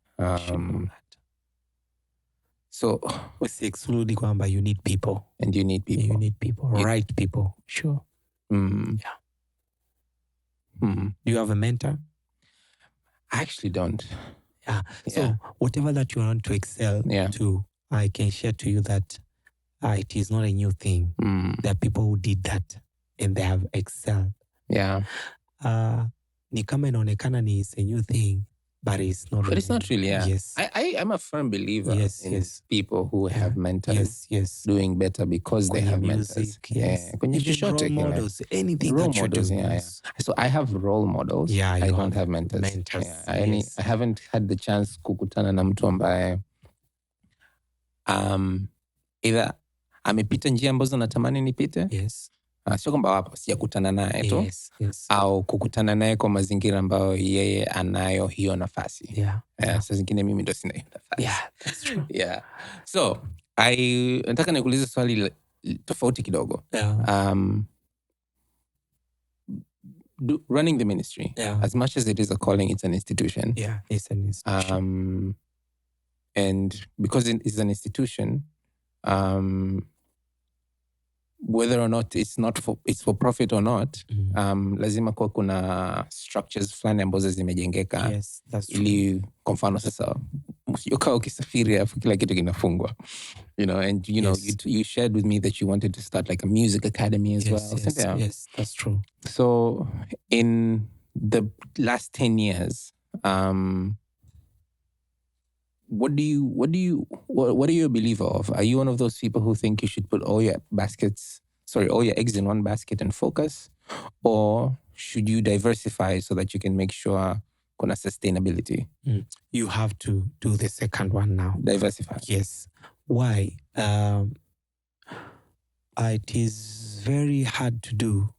So excluding kwamba you need people. And you need people. You need people. Right people. Sure. Yeah. Do you have a mentor? I actually don't. Yeah. So whatever that you want to excel to, I can share to you that it is not a new thing. There are people who did that and they have excelled. Yeah. Ni kama inaonekana ni it's a new thing, but it's not. But it's not really. Yeah. Yes. I'm a firm believer in people who have mentors doing better because they have mentors. Yes. Even role models, anything role that you're models, doing. So I have role models. Yeah, I don't have mentors. I haven't had the chance kukutana na mtu ambaye either amepita njia ambazo natamani nipite. Yes. Sio kwamba wapo sijakutana naye tu. Au kukutana naye kwa mazingira ambayo yeye anayo hiyo nafasi. Sasa zingine mimi ndo sina hiyo nafasi. Yeah, that's true. Yeah. So, nataka nikuulize swali tofauti kidogo. Running the ministry, as much as it is a calling, it's an institution. Yeah, it's an institution. And because it is an institution, whether or not it's for profit or not, lazima kuwa kuna structures fulani ambazo zimejengeka. Yes, that's true. Ili kwa mfano sasa ukiwa ukisafiri afu kila kitu kinafungwa. And you shared with me that you wanted to start like a music academy as well. Yes, that's true. So in the last 10 years, what are you a believer of? Are you one of those people who think you should put all your eggs in one basket and focus? Or should you diversify so that you can make sure kuna sustainability. You have to do the second one now. Diversify. Yes. Why? It is very hard to do.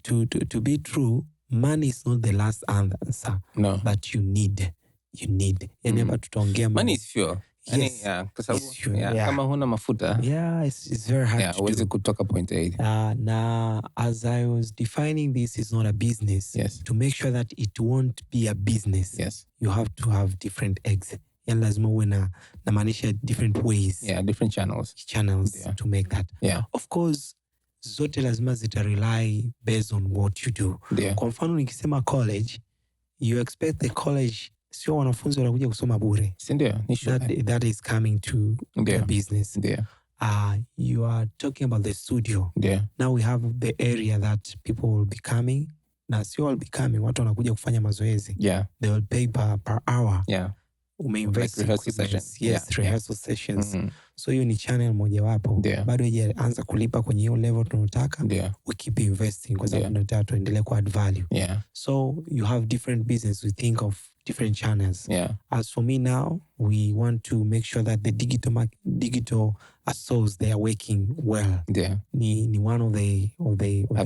To be true, money is not the last answer. No. But you need. Never tutaongea money is fuel. Yes. Kwa sababu kama huna mafuta. Yeah, it's very hard to do. Huwezi kutoka point A. Now, as I was defining this is not a business. Yes. To make sure that it won't be a business. Yes. You have to have different exits. Yani lazima uwe na maanisha different ways. Yeah, different channels. To make that. Yeah. Of course, zote lazima zita rely based on what you do. Yeah. Kwa mfano nikisema college, you expect the college sio wanafunzi wanakuja kusoma bure. Sindio? That is coming to the business. Yeah. You are talking about the studio. Yeah. Now we have the area that people will be coming. Na sio will be coming, watu wanakuja kufanya mazoezi. Yeah. They will pay per hour. Yeah. Umeinvest like rehearsal sessions. Yes, rehearsal sessions. Mm-hmm. So hiyo ni channel mojawapo. Yeah. Bado haijaanza kulipa kwenye hiyo level tunataka. Yeah. We keep investing kwa sababu tunataka tuendelee ku add value. Yeah. So you have different business. We think of different channels. Yeah. As for me now, we want to make sure that the digital souls, they are working well. Yeah. Ni one of the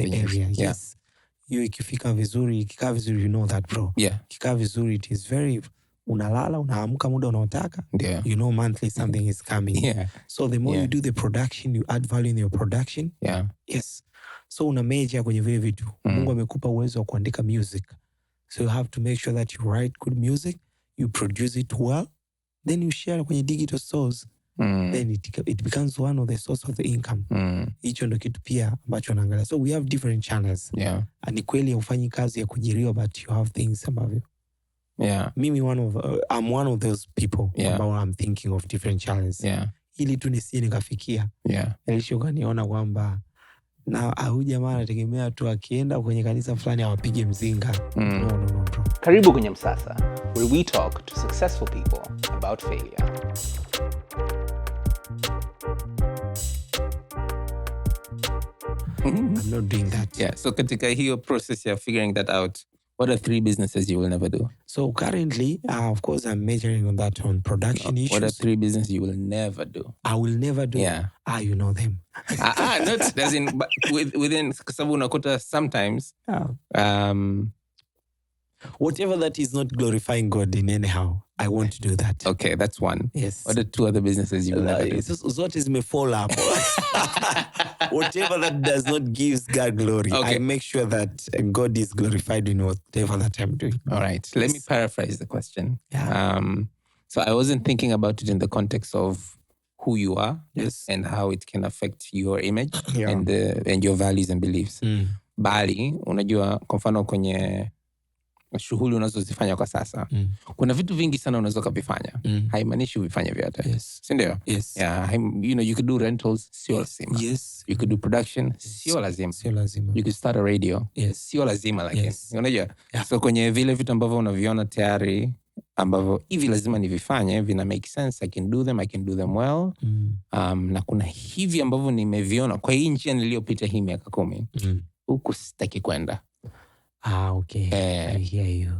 area. Yeah. Yes. Hiyo ikikaa vizuri, you know that, bro. Yeah. Ikikaa vizuri, it is very unalala, unaamka muda unaotaka. Yeah. You know monthly something is coming. Yeah. So the more you do the production, you add value in your production. Yeah. Yes. So una major kwenye vile vitu. Mungu amekupa uwezo wa kuandika music. So you have to make sure that you write good music, you produce it well, then you share kwenye digital stores. Then it becomes one of the source of the income. Hicho ndo kitu pia ambacho naangalia. So we have different channels. Yeah. Ni kweli hufanyi kazi ya kujiriwa, but you have things ambavyo. Yeah. Mimi I'm one of those people ambao I'm thinking of different channels. Yeah. Ili tu nisije nikafikia. Yeah. Niona kwamba na huyu jamaa anategemea tu akienda kwenye kanisa fulani awapige mzinga. No. Karibu kwenye Msasa, where we talk to successful people about failure. I'm not doing that. Yeah. So katika hiyo process you're figuring that out, what are 3 businesses you will never do? So currently, of course, I'm measuring on that on production issues. What are 3 businesses you will never do? I will never do. Yeah. You know them. Not as in, but within, kwa sababu unakuta sometimes. Whatever that is not glorifying God in anyhow, I want to do that. Okay, that's one. Yes. What are 2 other businesses you will never do? Zote zimefall up. Whatever that does not give God glory, I make sure that God is glorified in whatever that I'm doing. All right. Let me paraphrase the question. Yeah. So I wasn't thinking about it in the context of who you are and how it can affect your image and your values and beliefs. Bali, unajua kwa mfano kwenye shughuli unazozifanya kwa sasa. Kuna vitu vingi sana unaweza kuvifanya. Haimaanishi uvifanye vyote. Yes. Si ndio? Yes. Yeah, you could do rentals, sio lazima. Yes. You could do production, sio lazima. Sio lazima. You could start a radio. Yes. Sio lazima lakini. Yes. Unajua? Yeah. So kwenye vile vitu ambavyo unaviona tayari ambavyo hivi lazima nivifanye, vina make sense, I can do them well. Na kuna hivi ambavyo nimeviona kwa hii njia niliyopita hii miaka 10. Huku sitaki kwenda. Okay. I hear you.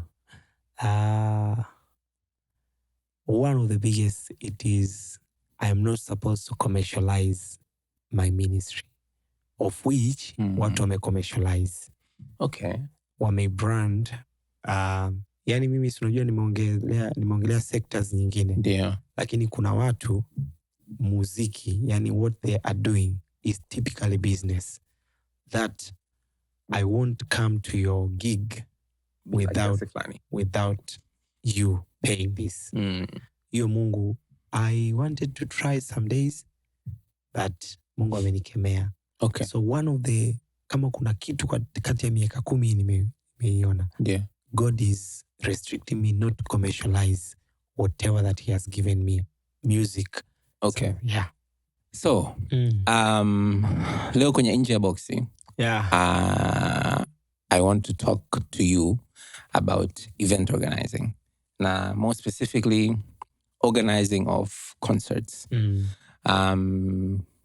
One of the biggest, it is, I am not supposed to commercialize my ministry, of which watu wame-commercialize. Okay. Wame-brand. Yani mimi sinajua nimeongelea sectors nyingine. Ndio. Lakini kuna watu muziki, yani what they are doing is typically business. That I won't come to your gig without you paying this. Hiyo Mungu, I wanted to try some days, but Mungu amenikemea. Okay. So one of the, kama kuna kitu kati ya miaka 10 nimeiona. Yeah. God is restricting me not to commercialize whatever that he has given me. Music. Okay. So, yeah. So, leo kwenye nje ya boxi. Yeah. I want to talk to you about event organizing. Now, more specifically, organizing of concerts.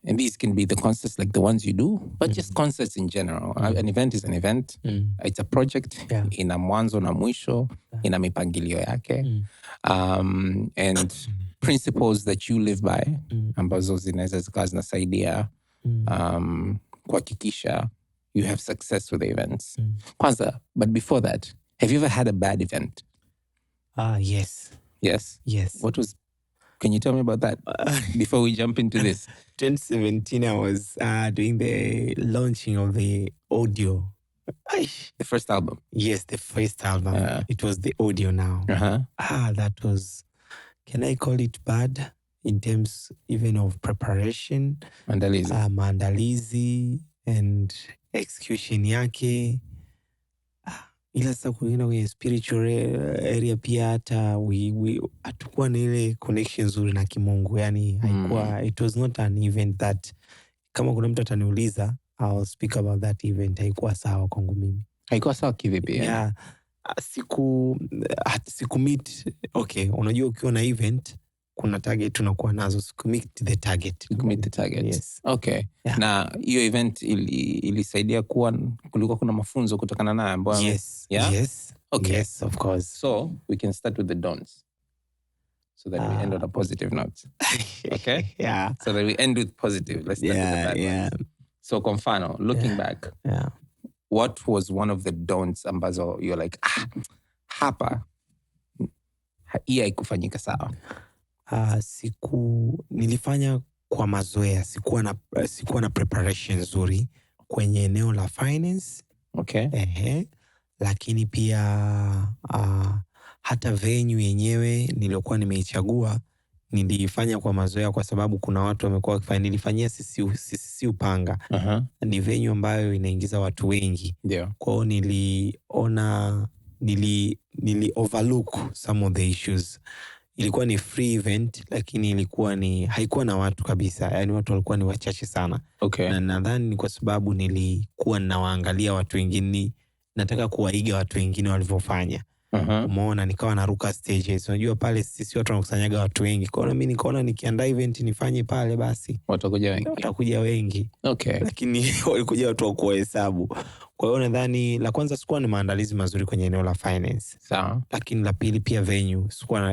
And these can be the concerts like the ones you do, but just concerts in general. An event is an event. It's a project. Ina mwanzo na mwisho, ina mipangilio yake. And principles that you live by, ambazo zinaweza zikawa zinasaidia kuhakikisha you have success with the events. Kwanza, but before that, have you ever had a bad event? Yes. Yes? Yes. Can you tell me about that before we jump into this? 2017, I was doing the launching of the audio. The first album? Yes, the first album. It was the audio now. That was, can I call it bad in terms even of preparation? Maandalizi and execution yake. Ila sasa kuingine kwenye spiritual area pia hata hatukuwa na ile connection nzuri na kimungu. Yani haikuwa, it was not an event that, kama kuna mtu ataniuliza, I'll speak about that event. Haikuwa sawa kwangu mimi. Haikuwa sawa kivipi? Yeah. Siku meet, okay, unajua ukiwa na event, kuna target tunakuwa nazo. Siku meet the target. Yes. Okay. Yeah. Na hiyo event ilisaidia kulikuwa kuna mafunzo kutokana nayo ambayo. Yes. Yeah? Yes. Okay. Yes, of course. So we can start with the don'ts, so that we end on a positive note. Okay? Yeah. So that we end with positive. Let's start with the bad ones. So kwa mfano, looking back, what was one of the don'ts ambazo you're like, hapa hii haikufanyika sawa? Nilifanya kwa mazoea, sikuwa na preparation nzuri kwenye eneo la finance. Okay. Lakini pia hata venue yenyewe nilikuwa nimeichagua, nilifanya kwa mazoea kwa sababu kuna watu wamekuwa wakifanya. Nilifanyia sisi Upanga. Ni venue ambayo inaingiza watu wengi. Kwa hiyo niliona nili overlook some of the issues. Ilikuwa ni free event, lakini haikuwa na watu kabisa. Yani watu walikuwa ni wachache sana. Okay. Na nadhani ni kwa sababu nilikuwa nawaangalia watu wengine, nataka kuwaiga watu wengine walivyofanya. Umeona, nikawa naruka stages. Unajua pale sisi watu wanakusanyaga watu wengi. Kwa hiyo mimi nikaona nikiandaa event nifanye pale basi watakuja wengi. Okay. Lakini walikuja watu wa kuhesabu. Kwa hiyo nadhani la kwanza sikuwa na maandalizi mazuri kwenye eneo la finance. Sawa. Lakini la pili pia venue,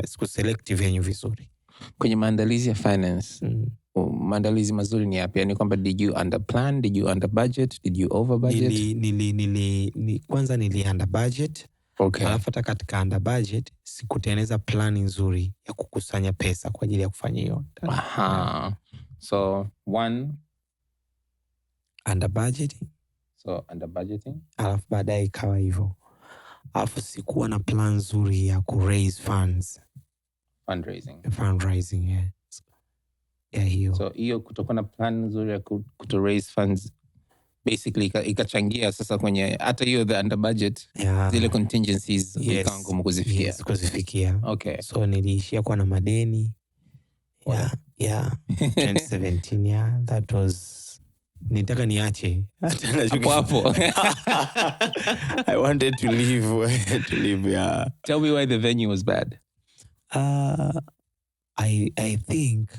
siku select venue vizuri. Kwenye maandalizi ya finance, maandalizi mazuri ni yapi? Yani kwamba did you under plan, did you under budget, did you over budget? Kwanza nili under budget. Okay. Alafu hata katika under budget sikutengeneza plan nzuri ya kukusanya pesa kwa ajili ya kufanya hiyo. So one, under budgeting. Alafu baadaye ikawa hivyo. Alafu sikuwa na plan nzuri ya ku raise funds. Fundraising, yes. Hiyo. So hiyo kutokuwa na plan nzuri ya kuto raise funds basically ikachangia sasa kwenye hata hiyo the under budget, zile contingencies ikawa ngumu kuzifikia. Yes, kuzifikia. Okay. So niliishia kwa na madeni. 2017, that was, nitaka niache hapo. I wanted to leave. Yeah. Tell me why the venue was bad. I think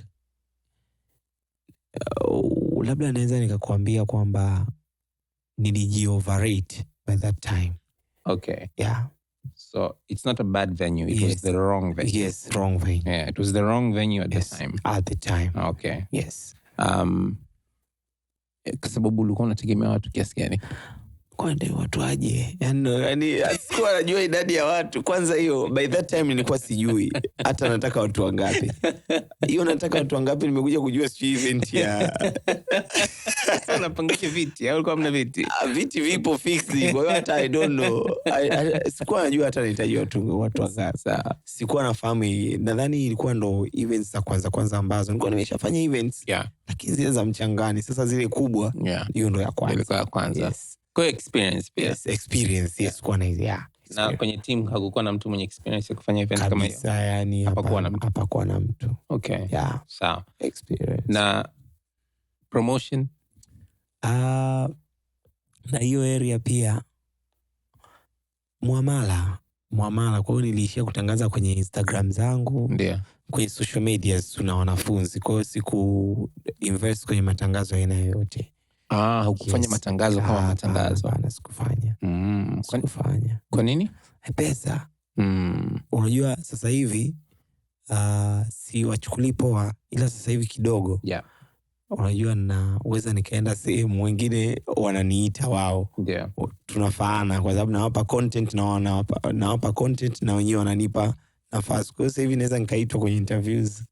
labda naweza nikakwambia kwamba niliji-overrate by that time. Okay. Yeah. So it's not a bad venue. It was the wrong venue. Yes, wrong venue. Yeah, it was the wrong venue at the time. At the time. Okay. Yes. Kwa sababu ulikuwa unategemea watu kiasi gani? Kwani watu aje? Yani sikuwa najua idadi ya watu. Kwanza hiyo, by that time nilikuwa sijui hata nataka watu wangapi. Hiyo nataka watu wangapi nimekuja kujua sijui event ya. Sasa unapangisha viti, au ulikuwa mna viti? Viti vipo fixed. Kwa hiyo hata I don't know. Sikuwa najua hata nahitaji watu wangapi. Sikuwa nafahamu. Nadhani ilikuwa ndo events za kwanza ambazo nilikuwa nimeshafanya events. Lakini zile za mchangani, sasa zile kubwa, hiyo ndo ya kwanza. Ilikuwa ya kwanza. Yes. Kwa experience pia. Yes, experience. Yes, kwa na hizi. Na kwenye team hakukuwa na mtu mwenye experience ya kufanya event kama hiyo. Kabisa, yani hapakuwa na mtu. Okay. Yeah. Sawa. Experience. Na promotion? Na hiyo area pia muamala muamala. Kwa hiyo niliishia kutangaza kwenye Instagram zangu. Ndio. Kwenye social media tuna wanafunzi. Kwa hiyo siku invest kwenye matangazo aina yoyote. Hukufanya matangazo kama matangazo? Hapana, sikufanya. Sikufanya. Kwa nini? Pesa. Unajua sasa hivi si wachukuli poa, ila sasa hivi kidogo. Yeah. Unajua naweza nikaenda sehemu wengine wananiita wao. Yeah. Tunafanana kwa sababu nawapa content nawapa content na wenyewe wananipa nafasi. Kwa hiyo sasa hivi naweza nikaitwa kwenye interviews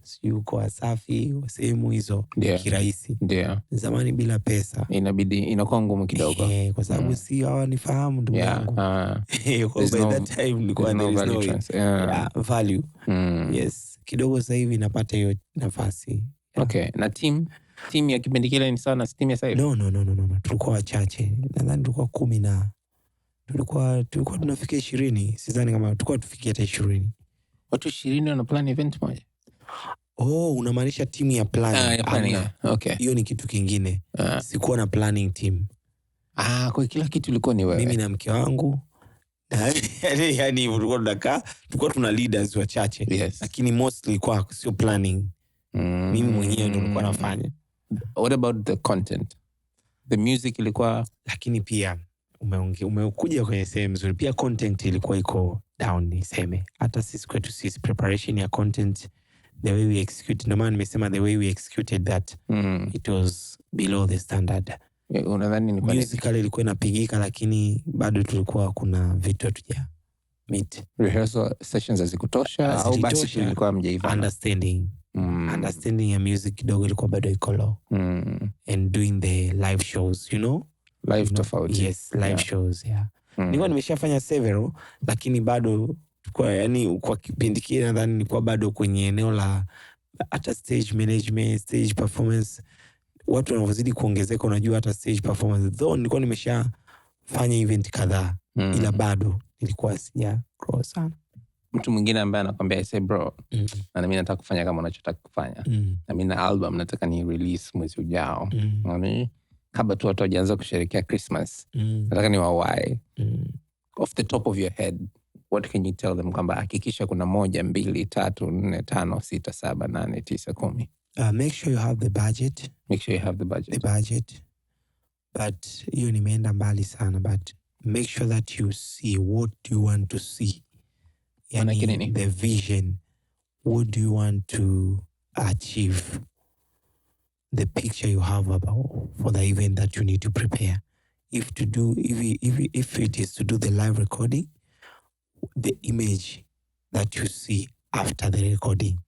sio kwa Wasafi, sehemu hizo kirahisi. Ndio. Zamani bila pesa inabidi inakuwa ngumu kidogo. Kwa sababu si hawanifahamu ndugu yangu. By that time nilikuwa no value. Yes, kidogo sasa hivi napata hiyo nafasi. Okay, na team ya kipindi kile ni sana team ya sasa hivi? No. Tulikuwa wachache. Nadhani tulikuwa 10 na tulikuwa tunafika 20. Sidhani kama tulikuwa tufikia hata 20. Watu 20 wana plan event moja? Unamaanisha timu ya planning? Ya planning. Okay. Hiyo ni kitu kingine. Sikuwa na planning team. Kwa kila kitu ilikuwa ni wewe. Mimi na mke wangu. Yani tulikuwa tuna leaders wachache. Yes. Lakini mostly ilikuwa sio planning. Mimi mwenyewe ndo nilikuwa nafanya. What about the content? The music ilikuwa, lakini pia umekuja kwenye sehemu nzuri. Pia content ilikuwa iko down niseme. Hata sisi kwetu sisi preparation ya content, the way we execute, ndio maana nimesema the way we executed that it was below the standard. Unadhani ni kwa nini? Musically ilikuwa inapigika, lakini bado tulikuwa kuna vitu tuja meet. Rehearsal sessions hazikutosha au basi tulikuwa mjaiva? Understanding ya music kidogo ilikuwa bado iko low. And doing the live shows, live tofauti. Yes, live shows, yeah. Nilikuwa nimeshafanya several, lakini bado kwa kipindi kile nadhani nilikuwa bado kwenye eneo la hata stage management, stage performance. Watu wanavyozidi kuongezeka, unajua hata stage performance, though nilikuwa nimeshafanya event kadhaa, ila bado nilikuwa sija grow sana. Mtu mwingine ambaye anakuambia say bro, na mimi nataka kufanya kama unachotaka kufanya. Na mimi na album nataka ni release mwezi ujao. Kabla tu watu waanze kusherehekea Christmas. Nataka ni wawai. Off the top of your head, what can you tell them kwamba hakikisha kuna 1, 2, 3, 4, 5, 6, 7, 8, 9, 10. Make sure you have the budget. Make sure you have the budget. The budget. But hiyo nimeenda mbali sana, but make sure that you see what you want to see. Yani the vision. What do you want to achieve? The picture you have about for the event that you need to prepare. If it is to do the live recording, the image that you see after the recording.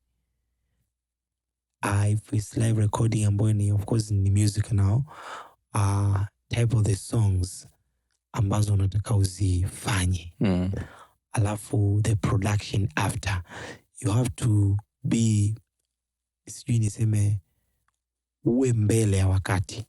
If it's live recording, ambayo ni of course ni music now, type of the songs ambazo unataka uzifanye. Alafu the production after. You have to be, sijui niseme, uwe mbele ya wakati.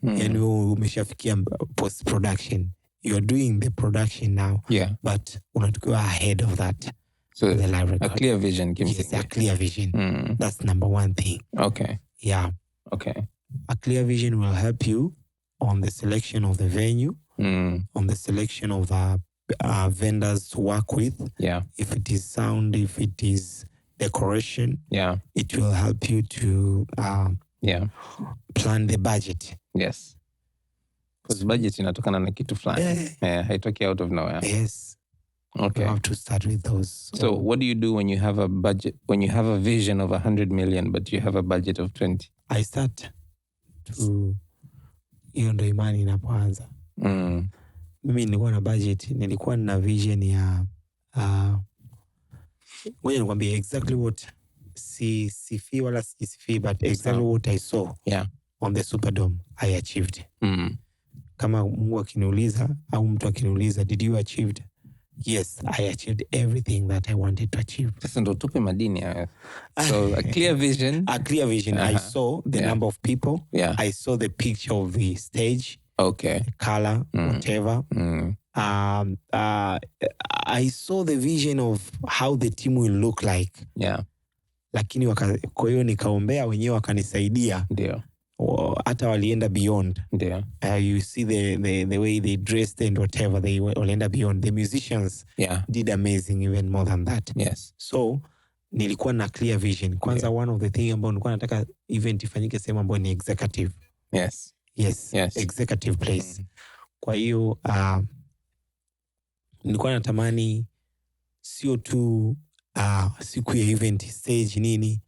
Yani umeshafikia post production. You are doing the production now, but unatakiwa ahead of that. So the live a clear vision. Yes, a clear vision. That's number one thing. Okay. Yeah. Okay. A clear vision will help you on the selection of the venue, on the selection of the vendors to work with. Yeah. If it is sound, if it is decoration, it will help you to plan the budget. Yes. Because budget inatokana na kitu fulani. Haitoki out of nowhere. Yes. Okay. You have to start with those. So what do you do when you have a budget, when you have a vision of 100 million, but you have a budget of 20? I start to, hiyo ndo imani inapoanza. Mimi nilikuwa na budget, nilikuwa na vision ya, ngoja nikwambie exactly what, sifi wala sifi, but exactly what I saw on the Superdome, I achieved. Kama Mungu akiniuliza, au mtu akiniuliza, did you achieve? Yes, I achieved everything that I wanted to achieve. Sasa ndo tupe madini ya. So a clear vision. A clear vision. I saw the number of people. I saw the picture of the stage. Okay. The color, whatever. I saw the vision of how the team will look like. Yeah. Lakini kwa hiyo nikaombea, wenyewe wakanisaidia. Ndio. hata walienda beyond. Ndio. You see the way they dressed and whatever, they walienda beyond. The musicians did amazing, even more than that. Yes. So nilikuwa na clear vision. Kwanza one of the thing ambao nilikuwa nataka event ifanyike sehemu ambayo ni executive. Yes. Executive place. Kwa hiyo nilikuwa natamani sio tu siku ya event stage nini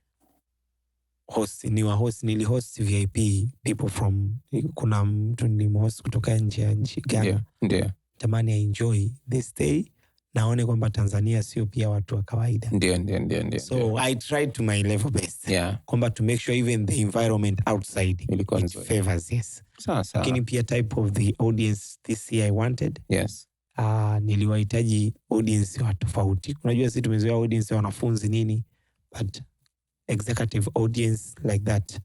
nilihost VIP people from, kuna mtu nilimhost kutoka nje ya nchi Ghana. Ndio. Tamani I enjoy this day, naone kwamba Tanzania sio pia watu wa kawaida. Ndio. So I tried to my level best. Kwamba to make sure even the environment outside it favors. Yes. Sawa. Lakini pia type of the audience this year I wanted. Yes. Niliwahitaji audience wa tofauti. Unajua sisi tumezoea audience ya wanafunzi nini, but executive audience like that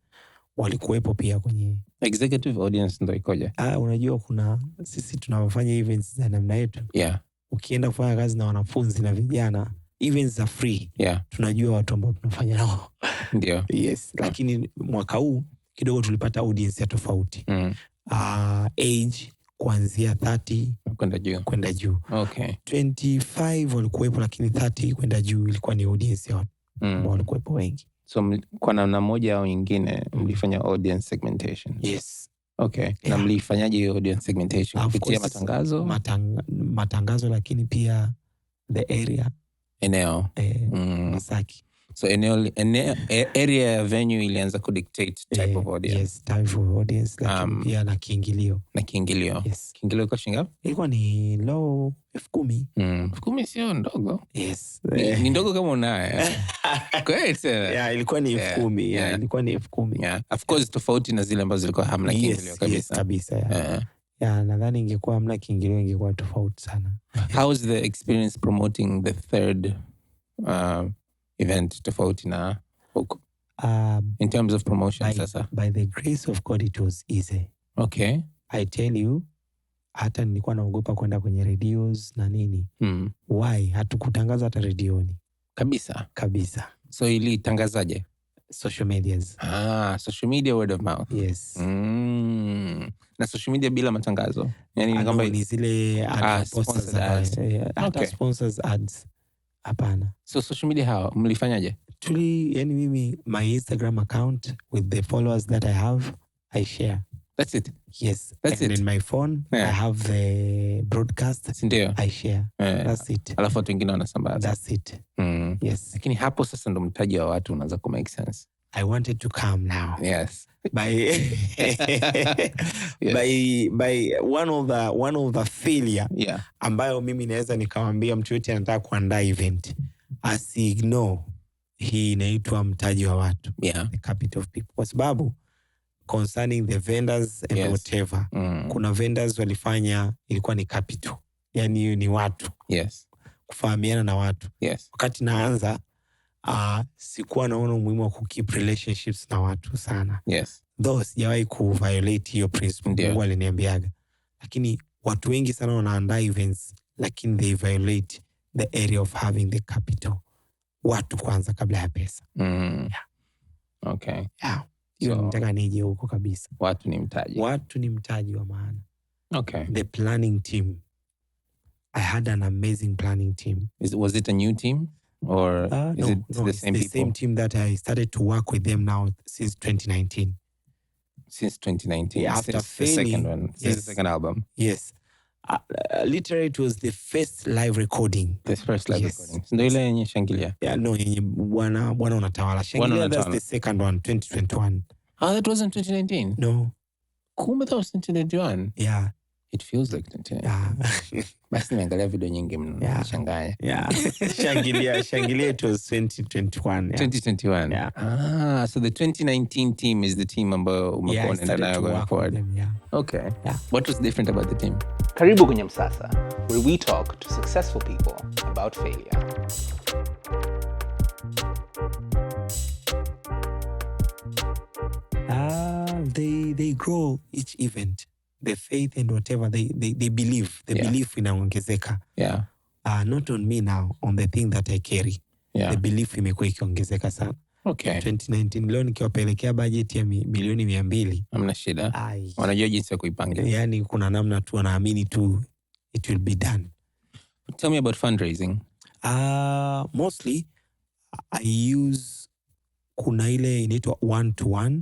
walikuwepo pia kwenye executive audience. Ndio ikoje? Unajua kuna sisi tunafanya events za namna yetu. Ukienda kufanya kazi na wanafunzi na vijana, events za free. Tunajua watu ambao tunafanya nao. Ndio. Yes. Lakini mwaka huu kidogo tulipata audience ya tofauti. Age kuanzia 30 kwenda juu. Okay. 25 walikuwepo, lakini 30 kwenda juu ilikuwa ni audience ya watu ambao walikuwepo wengi. So kwa namna moja au nyingine mlifanya audience segmentation. Yes. Okay. Na mlifanyaje hiyo audience segmentation? Kupitia matangazo, lakini pia the area. Eneo. Masaki. So area ya venue ilianza kudictate type of audience. Yes, type of audience, lakini pia na kiingilio. Yes. Kiingilio kwa shilingi ngapi? Ilikuwa ni low 10,000. 10,000 sio ndogo. Yes. Ni ndogo kama unayo. Great. Ilikuwa ni 10,000. Ilikuwa ni 10,000. Of course tofauti na zile ambazo zilikuwa hamna kiingilio kabisa. Yes, kabisa. Nadhani ingekuwa hamna kiingilio ingekuwa tofauti sana. How was the experience promoting the third event tofauti na huko? In terms of promotion sasa. By the grace of God it was easy. Okay. I tell you, hata nilikuwa naogopa kwenda kwenye radios na nini. Why? Hatukutangaza hata redioni. Kabisa. So ilitangazaje? Social medias. Social media, word of mouth. Yes. Na social media bila matangazo. Yani ni zile sponsors ads. Hata sponsors ads. Hapana. So social media how? Mlifanyaje? Yani mimi, my Instagram account with the followers that I have, I share. That's it? Yes. And in my phone, I have the broadcast. Sindio? I share. That's it. Alafu watu wengine wanasambaza. That's it. Yes. Lakini hapo sasa ndo mtaji wa watu unaanza ku make sense. I wanted to come now. Yes. By one of the failure ambayo mimi naweza nikamwambia mtu yote anataka kuandaa event asiignore hii inaitwa mtaji wa watu. The capital of people. Kwa sababu concerning the vendors and whatever, kuna vendors walifanya ilikuwa ni capital. Yani ni watu. Kufahamiana na watu. Wakati naanza sikuwa naona umuhimu wa kukeep relationships na watu sana. Though sijawahi kuviolate hiyo principle. Mungu aliniambiaga. Lakini watu wengi sana wanaandaa events, lakini they violate the area of having the capital. Watu kwanza kabla ya pesa. Okay. Hiyo nataka nije huko kabisa. Watu ni mtaji wa maana. Okay. The planning team. I had an amazing planning team. Was it a new team? Or is it the same people? Same team that I started to work with them now since 2019. Since 2019? After the second one. Since the second album? Yes. Literally it was the first live recording. The first live recording. Ndio ile yenye Shangilia? Yenye Bwana Unatawala. Shangilia, that's the second one, 2021. That wasn't 2019? No. Kumbe that was 2021? Yeah. It feels like 2019. Basi nimeangalia video nyingi mnashangaya. Shangilia it was 2021. 2021. So the 2019 team is the team ambayo umekuwa unaenda nayo going forward. Okay. What was different about the team? Karibu kwenye Msasa, where we talk to successful people about failure. They grow each event. The faith and whatever they believe. The belief inaongezeka. Not on me now, on the thing that I carry. The belief imekuwa ikiongezeka sana. Okay. 2019 leo nikiwapelekea budget ya milioni 200. Hamna shida. Wanajua jinsi ya kuipanga. Yani kuna namna tu wanaamini tu it will be done. Tell me about fundraising. Mostly I use kuna ile inaitwa 1-to-1.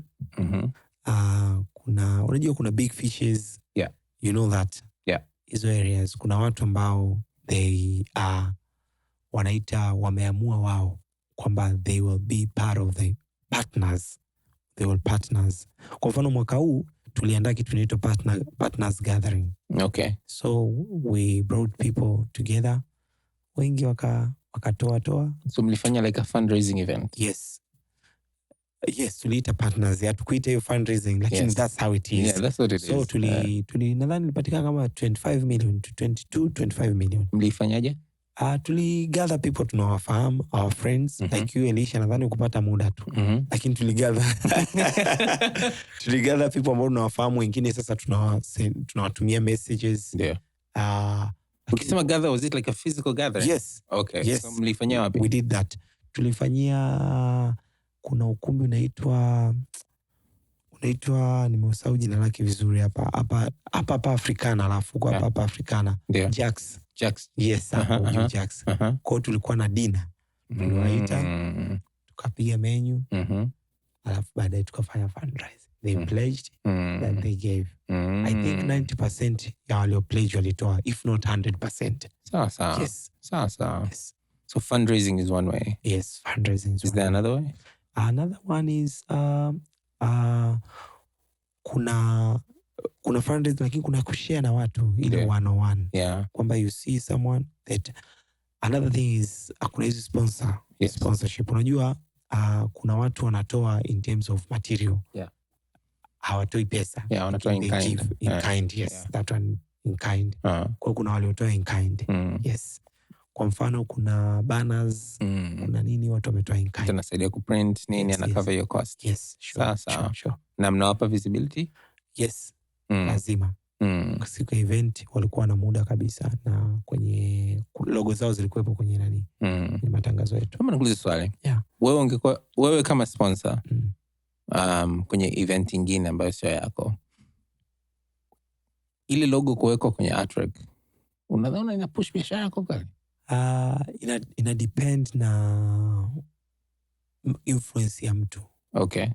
Unajua kuna big fishes. Yeah. You know that. Yeah. Hizo areas kuna watu ambao they are wanaita wameamua wao kwamba they will be part of the partners. They will partners. Kwa mfano mwaka huu tuliandaa kitu inaitwa partners gathering. Okay. So we brought people together. Wengi wakatoa. So mlifanya like a fundraising event? Yes. Yes, tuliita partners. Hatukuita hiyo fundraising, lakini yes. That's how it is. Yeah, that's what it so is. Tuli nadhani nilipatika kama 25 million to 25 million. Mlifanyaje? Tuligather people tunawafahamu, our friends, like you Elisha, nadhani kupata muda tu. Lakini tuligather people ambao tunawafahamu, wengine sasa tunawatumia messages. Yeah. Ukisema gather, was it like a physical gathering? Yes. Okay. Yes. So mlifanyia wapi? We did that. Tulifanyia kuna ukumbi unaitwa nimeusahau jina lake vizuri hapa Africana, alafu kwa hapa Africana. Yeah. Jax. Yes. Jax. Kwa tulikuwa na dinner. Tuliwaita, tukapiga menu. Alafu baadaye tukafanya fundraise. They pledged that they gave. I think 90% ya walio pledge walitoa, if not 100%. Sawa. Yes. Sawa. Yes. So fundraising is one way. Yes, fundraising is there way. Another way? Another one is kuna fundraising, lakini kuna kushare na watu ile 101. Yeah. Kwamba you see someone that. Another thing is kuna hizi sponsorship. Unajua kuna watu wanatoa in terms of material. Yeah. Hawatoi pesa. Yeah, wanatoa in kind. In kind, yes. Yeah. That one in kind. Kwa kuna waliotoa in kind. Yes. Kwa mfano kuna banners, kuna nini watu wametoa in kind. Tunasaidia kuprint nini, yes, ana cover your cost. Yes, sure. Na mnawapa visibility? Yes. Lazima. Siku ya event walikuwa na muda kabisa, na kwenye logo zao zilikuwepo kwenye nani? Kwenye matangazo yetu. Kama nikuulize swali. Yeah. Wewe kama sponsor kwenye event nyingine ambayo sio yako, ile logo kuwekwa kwenye artwork, unadhani ina push biashara yako kali? Ina depend na influence ya mtu. Okay.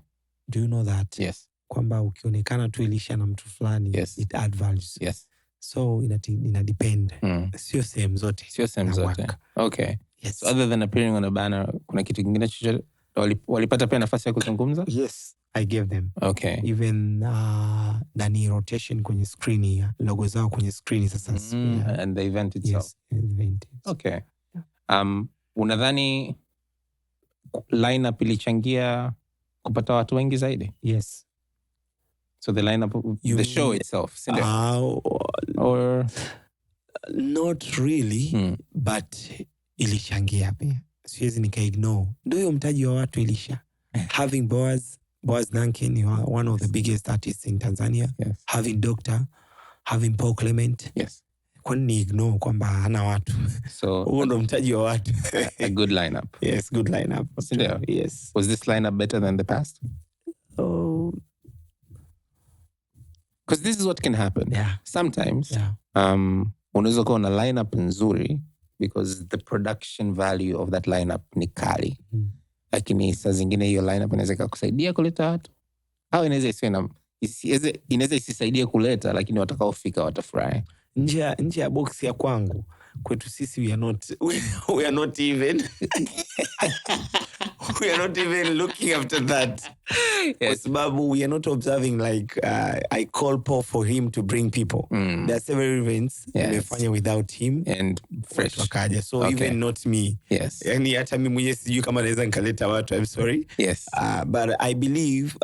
Do you know that? Yes. Kwamba ukionekana tu Elisha na mtu fulani, yes, it add values. Yes. So ina depend. Sio same zote. Okay. Yes. So other than appearing on a banner, kuna kitu kingine chochote walipata pia nafasi ya kuzungumza? Yes, I gave them. Okay. Even nani rotation kwenye screen, logo zao kwenye screen sasa. And the event itself. Yes, event. Okay. Unadhani lineup ilichangia kupata watu wengi zaidi? Yes. So the lineup of the show itself, or not really, but ilichangia pia. Siwezi nika-ignore. Ndio hiyo mtaji wa watu Elisha. Having Boaz Duncan, you are one of the biggest artists in Tanzania. Yes. Having Dr. Having Paul Clement. Yes. Kwani ni ignore kwamba hana watu? So huo ndo mtaji wa watu. A good lineup. Yes, good lineup. Yes. Was this lineup better than the past? Oh. Because this is what can happen. Yeah. Sometimes, yeah. Unaweza kuwa na lineup nzuri because the production value of that lineup ni kali. Lakini saa zingine hiyo lineup inaweza kukusaidia kuleta watu. Au inaweza isisaidie kuleta, lakini watakaofika watafurahi. Nje ya box ya kwangu, kwetu sisi we are not even we are not even looking after that. Yes. Kwa sababu we are not observing like I call Paul for him to bring people. There are several events nimefanya without him and fresh wakaja. So even not me. Yes. Yani hata mimi mwenyewe sijui kama naweza nikaleta watu. I'm sorry. Yes. But I believe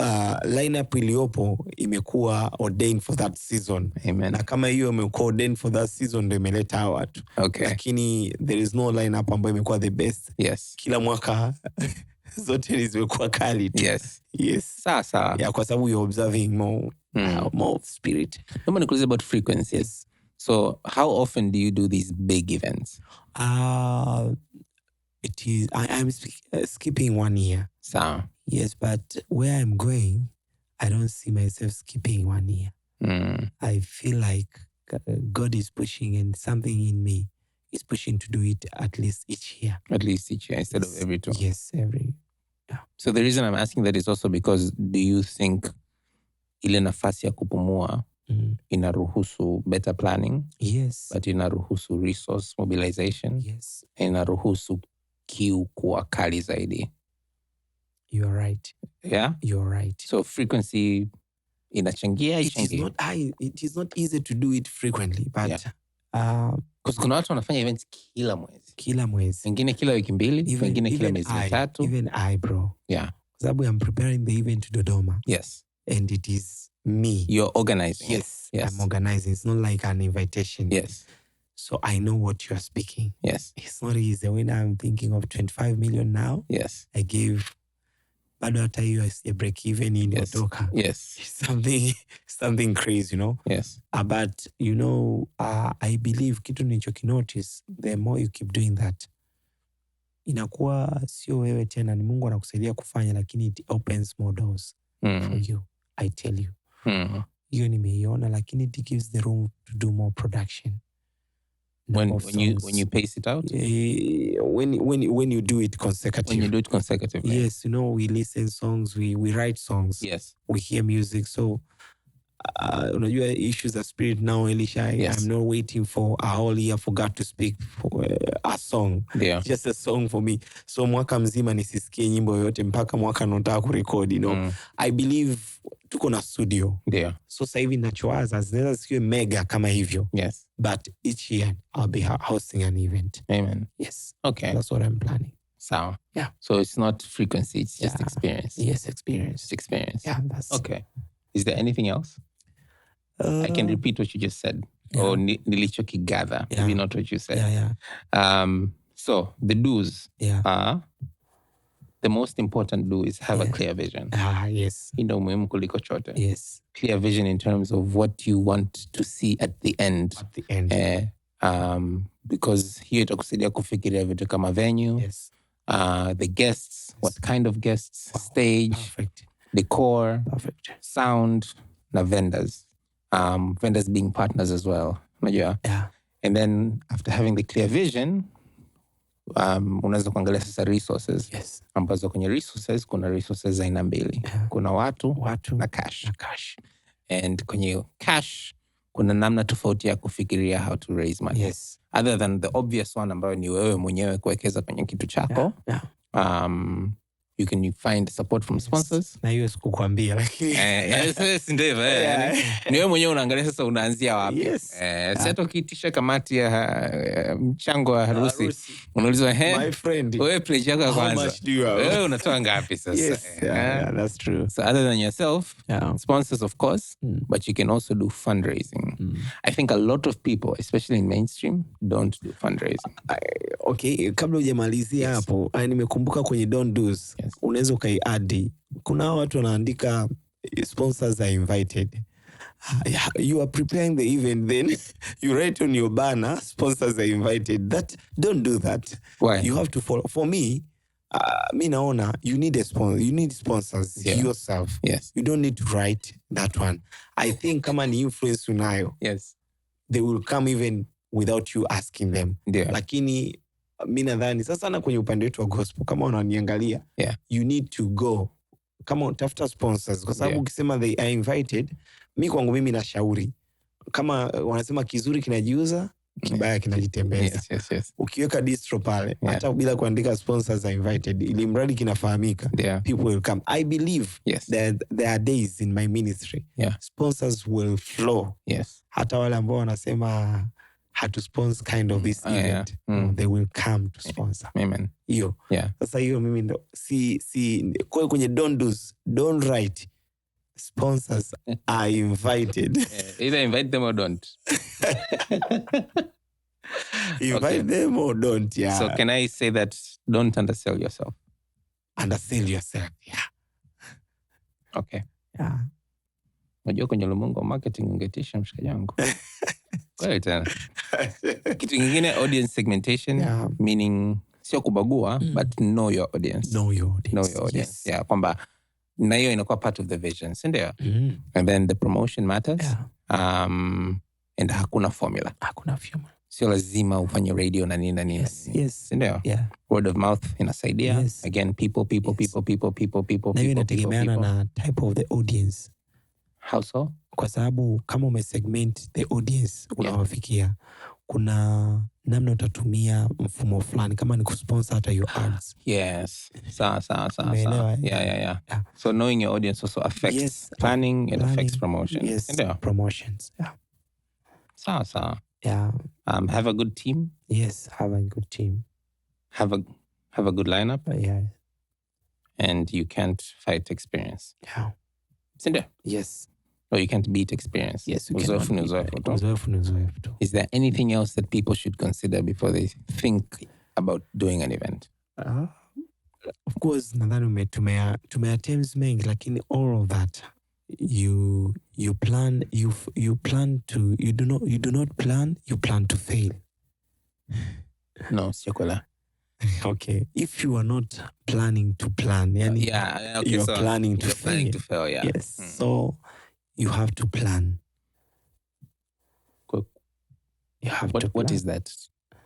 lineup iliyopo imekuwa ordained for that season. Amen. Na kama hiyo imekuwa ordained for that season ndio imeleta watu. Okay. Lakini there is no lineup ambayo imekuwa the best. Yes. Kila mwaka zote zimekuwa kali tu. Yes. Sasa. Yeah, kwa sababu you're observing more spirit. Kama nikuulize about frequency. Yes. So how often do you do these big events? it is. I'm skipping 1 year. So, Yes, but where I'm going, I don't see myself skipping 1 year. I feel like God is pushing, and something in me is pushing to do it at least each year. At least each year instead of every 2. Yes, every. Yeah. So the reason I'm asking that is also because, do you think ile nafasi ya kupumua inaruhusu better planning? Yes. But inaruhusu resource mobilization? Yes. Inaruhusu kiu kuwa kali zaidi? You are right. Yeah? You're right. So frequency inachangia, it is not easy to do it frequently, but because kuna watu wanafanya events kila mwezi. Wengine kila wiki mbili, wengine kila miezi mitatu. Even I, bro. Yeah. Sababu I'm preparing the event to Dodoma. Yes. And it is me. You're organizing. Yes. I'm organizing. It's not like an invitation. Yes. So I know what you're speaking. Yes. It's not easy. When I'm thinking of 25 million now, yes. I gave bado hata hiyo a break even in Otoka. Yes. Something crazy, you know? Yes. But, you know, I believe kitu nilichokinotice, the more you keep doing that, inakuwa sio wewe tena, ni Mungu anakusaidia kufanya, lakini it opens more doors for you. I tell you. Hiyo nimeiona, lakini it gives the room to do more production. When you pace it out? When you do it consecutively. When you do it consecutively. Yes, you know, we listen songs, we write songs. Yes. We hear music. So, unajua issues of spirit now, Elisha. Yes. I'm not waiting for a whole year for God to speak for a song. Yeah. Just a song for me. So mwaka mzima nisisikie nyimbo yote mpaka mwaka nataka kurecord, you know. I believe tuko na studio. Yeah. So sasa hivi nachowaza zinaweza sikiwe mega kama hivyo. Yes. But each year I'll be hosting an event. Amen. Yes. Okay. That's what I'm planning. So, yeah. So it's not frequency, it's just experience. Yes, experience. It's experience. Yeah, that's okay. Is there anything else? I can repeat what you just said. Or nilichokigather. Maybe not what you said. Yeah. So the do's are, the most important do is have a clear vision. Yes. Ina umuhimu kuliko chote. Yes. Clear vision in terms of what you want to see at the end. At the end. Because hiyo itakusaidia kufikiria vitu kama venue. Yes. The guests, what kind of guests, stage, perfect. Decor, perfect. Sound, na vendors. Vendors being partners as well. Yeah. And then after having the clear vision, unaweza kuangalia sasa resources. Yes. Ambazo kwenye resources, kuna resources aina mbili. Kuna watu na cash. And kwenye cash, kuna namna tofauti ya kufikiria how to raise money. Yes. Other than the obvious one ambayo ni wewe mwenyewe kuwekeza kwenye kitu chako. You can find support from sponsors. Na hiyo sikukwambia lakini. Yes, ndio. Ni wewe mwenyewe unaangalia sasa unaanzia wapi. Yes. Sasa ukiitisha kamati ya mchango wa harusi. Unaulizwa my friend. Wewe pledge yako ya kwanza. How much do you have? Wewe unatoa ngapi sasa? Yes. Yeah, that's true. So other than yourself, sponsors of course, but you can also do fundraising. I think a lot of people, especially in mainstream, don't do fundraising. Okay, kabla hujamalizia hapo, nimekumbuka kwenye don't do's. Unaweza ukaiadi. Kuna watu wanaandika sponsors are invited. You are preparing the event, then you write on your banner sponsors are invited. Don't do that. Why? You have to follow. For me, mi naona you need a sponsor. You need sponsors yourself. Yes. You don't need to write that one. I think kama ni influence unayo. Yes. They will come even without you asking them. Yeah. Lakini mi nadhani sasa na kwenye upande wetu wa gospel kama unaniangalia, you need to go kama utafuta sponsors kwa sababu ukisema they are invited, mi kwangu mimi nashauri kama wanasema kizuri kinajiuza, kibaya kinajitembeza. Yes. Ukiweka distro pale hata bila kuandika sponsors are invited, ili mradi kinafahamika, people will come. I believe that there are days in my ministry sponsors will flow. Yes. Hata wale ambao wanasema to sponsor kind of this event, they will come to sponsor. Amen. Hiyo. Sasa hiyo mimi ndo kwa kwenye don't do's, don't write sponsors are invited. Either invite them or don't. Invite them or don't. So can I say that don't undersell yourself? Undersell yourself. Okay. Unajua kwenye ulimwengu wa marketing ungetisha mshikaji wangu. Kweli tena. Kitu kingine, audience segmentation, meaning sio kubagua, but know your audience. Know your audience. Know your audience. Yes. Yeah, kwamba na hiyo inakuwa part of the vision, si ndio? And then the promotion matters. Yeah. And hakuna formula. Sio lazima ufanye radio na nini. Yes. Si ndio? Yeah. Word of mouth inasaidia. Yes. Again, people. Na hiyo inategemeana na type of the audience. How so? Kwa sababu kama umesegment the audience unawafikia, kuna namna utatumia mfumo fulani kama ni kusponsor hata your ads. Yes. Sawa. Umeelewa? Yeah. So knowing your audience also affects planning, it affects promotion. Yes, Ndio? promotions. Yeah. Sawa. Yeah. Have a good team. Yes, have a good team. Have a good lineup. Yeah. And you can't fight experience. Yeah. Sindio? Yes. Or you can't beat experience. Yes, you Uzoefu ni uzoefu tu. Is there anything else that people should consider before they think about doing an event? Of course, nadhani tumea terms mengi, lakini all of that you do not plan, you plan to fail. No, sio. Okay, if you are not planning to plan, yani you're planning to fail. Yeah. Yes. So you have to plan. You have to plan. What is that?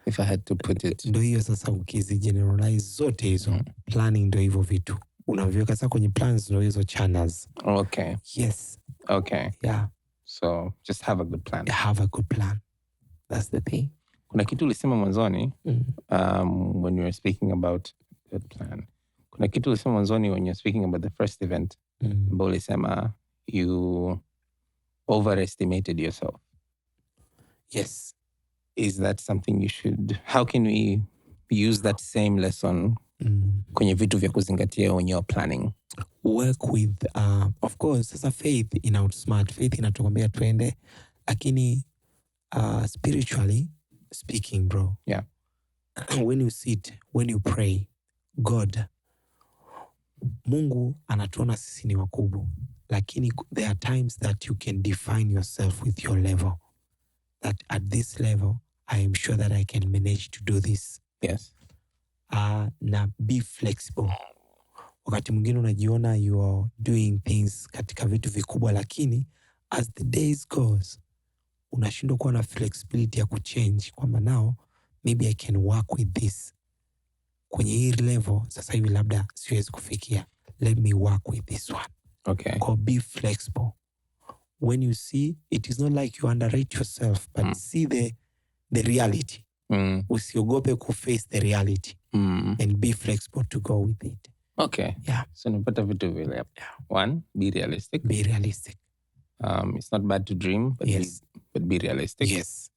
If I had to put it. Ndio hiyo sasa ukizi generalize zote hizo. Planning ndio hivyo vitu. Unaviweka sasa kwenye plans ndio hizo channels. Okay. Yes. Okay. Yeah. So just have a good plan. Have a good plan. That's the thing. Kuna kitu ulisema mwanzoni when you were speaking about the plan. Kuna kitu ulisema mwanzoni when you were speaking about the first event. Ambao ulisema you overestimated yourself. Yes. Is that something you should... How can we use that same lesson kwenye vitu vya kuzingatia when you're planning? Work with, of course, sasa faith ina outsmart. Faith inatukwambia tuende. Lakini spiritually speaking, bro. Yeah. When you sit, when you pray, God, Mungu anatuona sisi ni wakubwa. Lakini there are times that you can define yourself with your level. That at this level, I am sure that I can manage to do this. Yes. Na be flexible. Wakati mwingine unajiona you are doing things katika vitu vikubwa, lakini as the days goes, unashindwa kuwa na flexibility ya kuchange kwamba now maybe I can work with this. Kwenye hii level sasa hivi labda siwezi kufikia. Let me work with this one. Okay. Or be flexible. When you see, it is not like you underrate yourself, but see the reality. Usiogope kuface the reality. And be flexible to go with it. Okay. Yeah. So napata vitu vile. Yeah. One, be realistic. Be realistic. It's not bad to dream, but be realistic. Yes.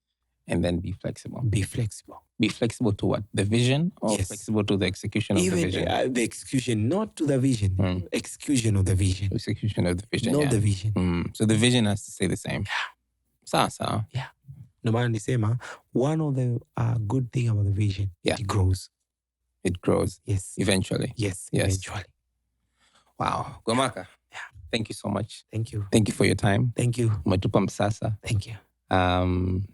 And then be flexible. Be flexible. Be flexible to what? The vision, or flexible to the execution of the vision? The execution, not to the vision. Execution of the vision. Execution of the vision, Not the vision. So the vision has to stay the same. Yeah. Sawa. Yeah. No maana nisema, one of the good thing about the vision, it grows. It grows. Yes. Eventually. Yes, eventually. Wow. Gwamaka. Yeah. Thank you so much. Thank you. Thank you for your time. Thank you. Umetupa Msasa. Thank you. Na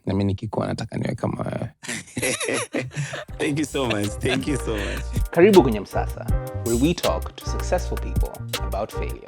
mimi nikikuwa nataka niwe kama wewe. Thank you so much. Thank you so much. Karibu kwenye Msasa, where we talk to successful people about failure.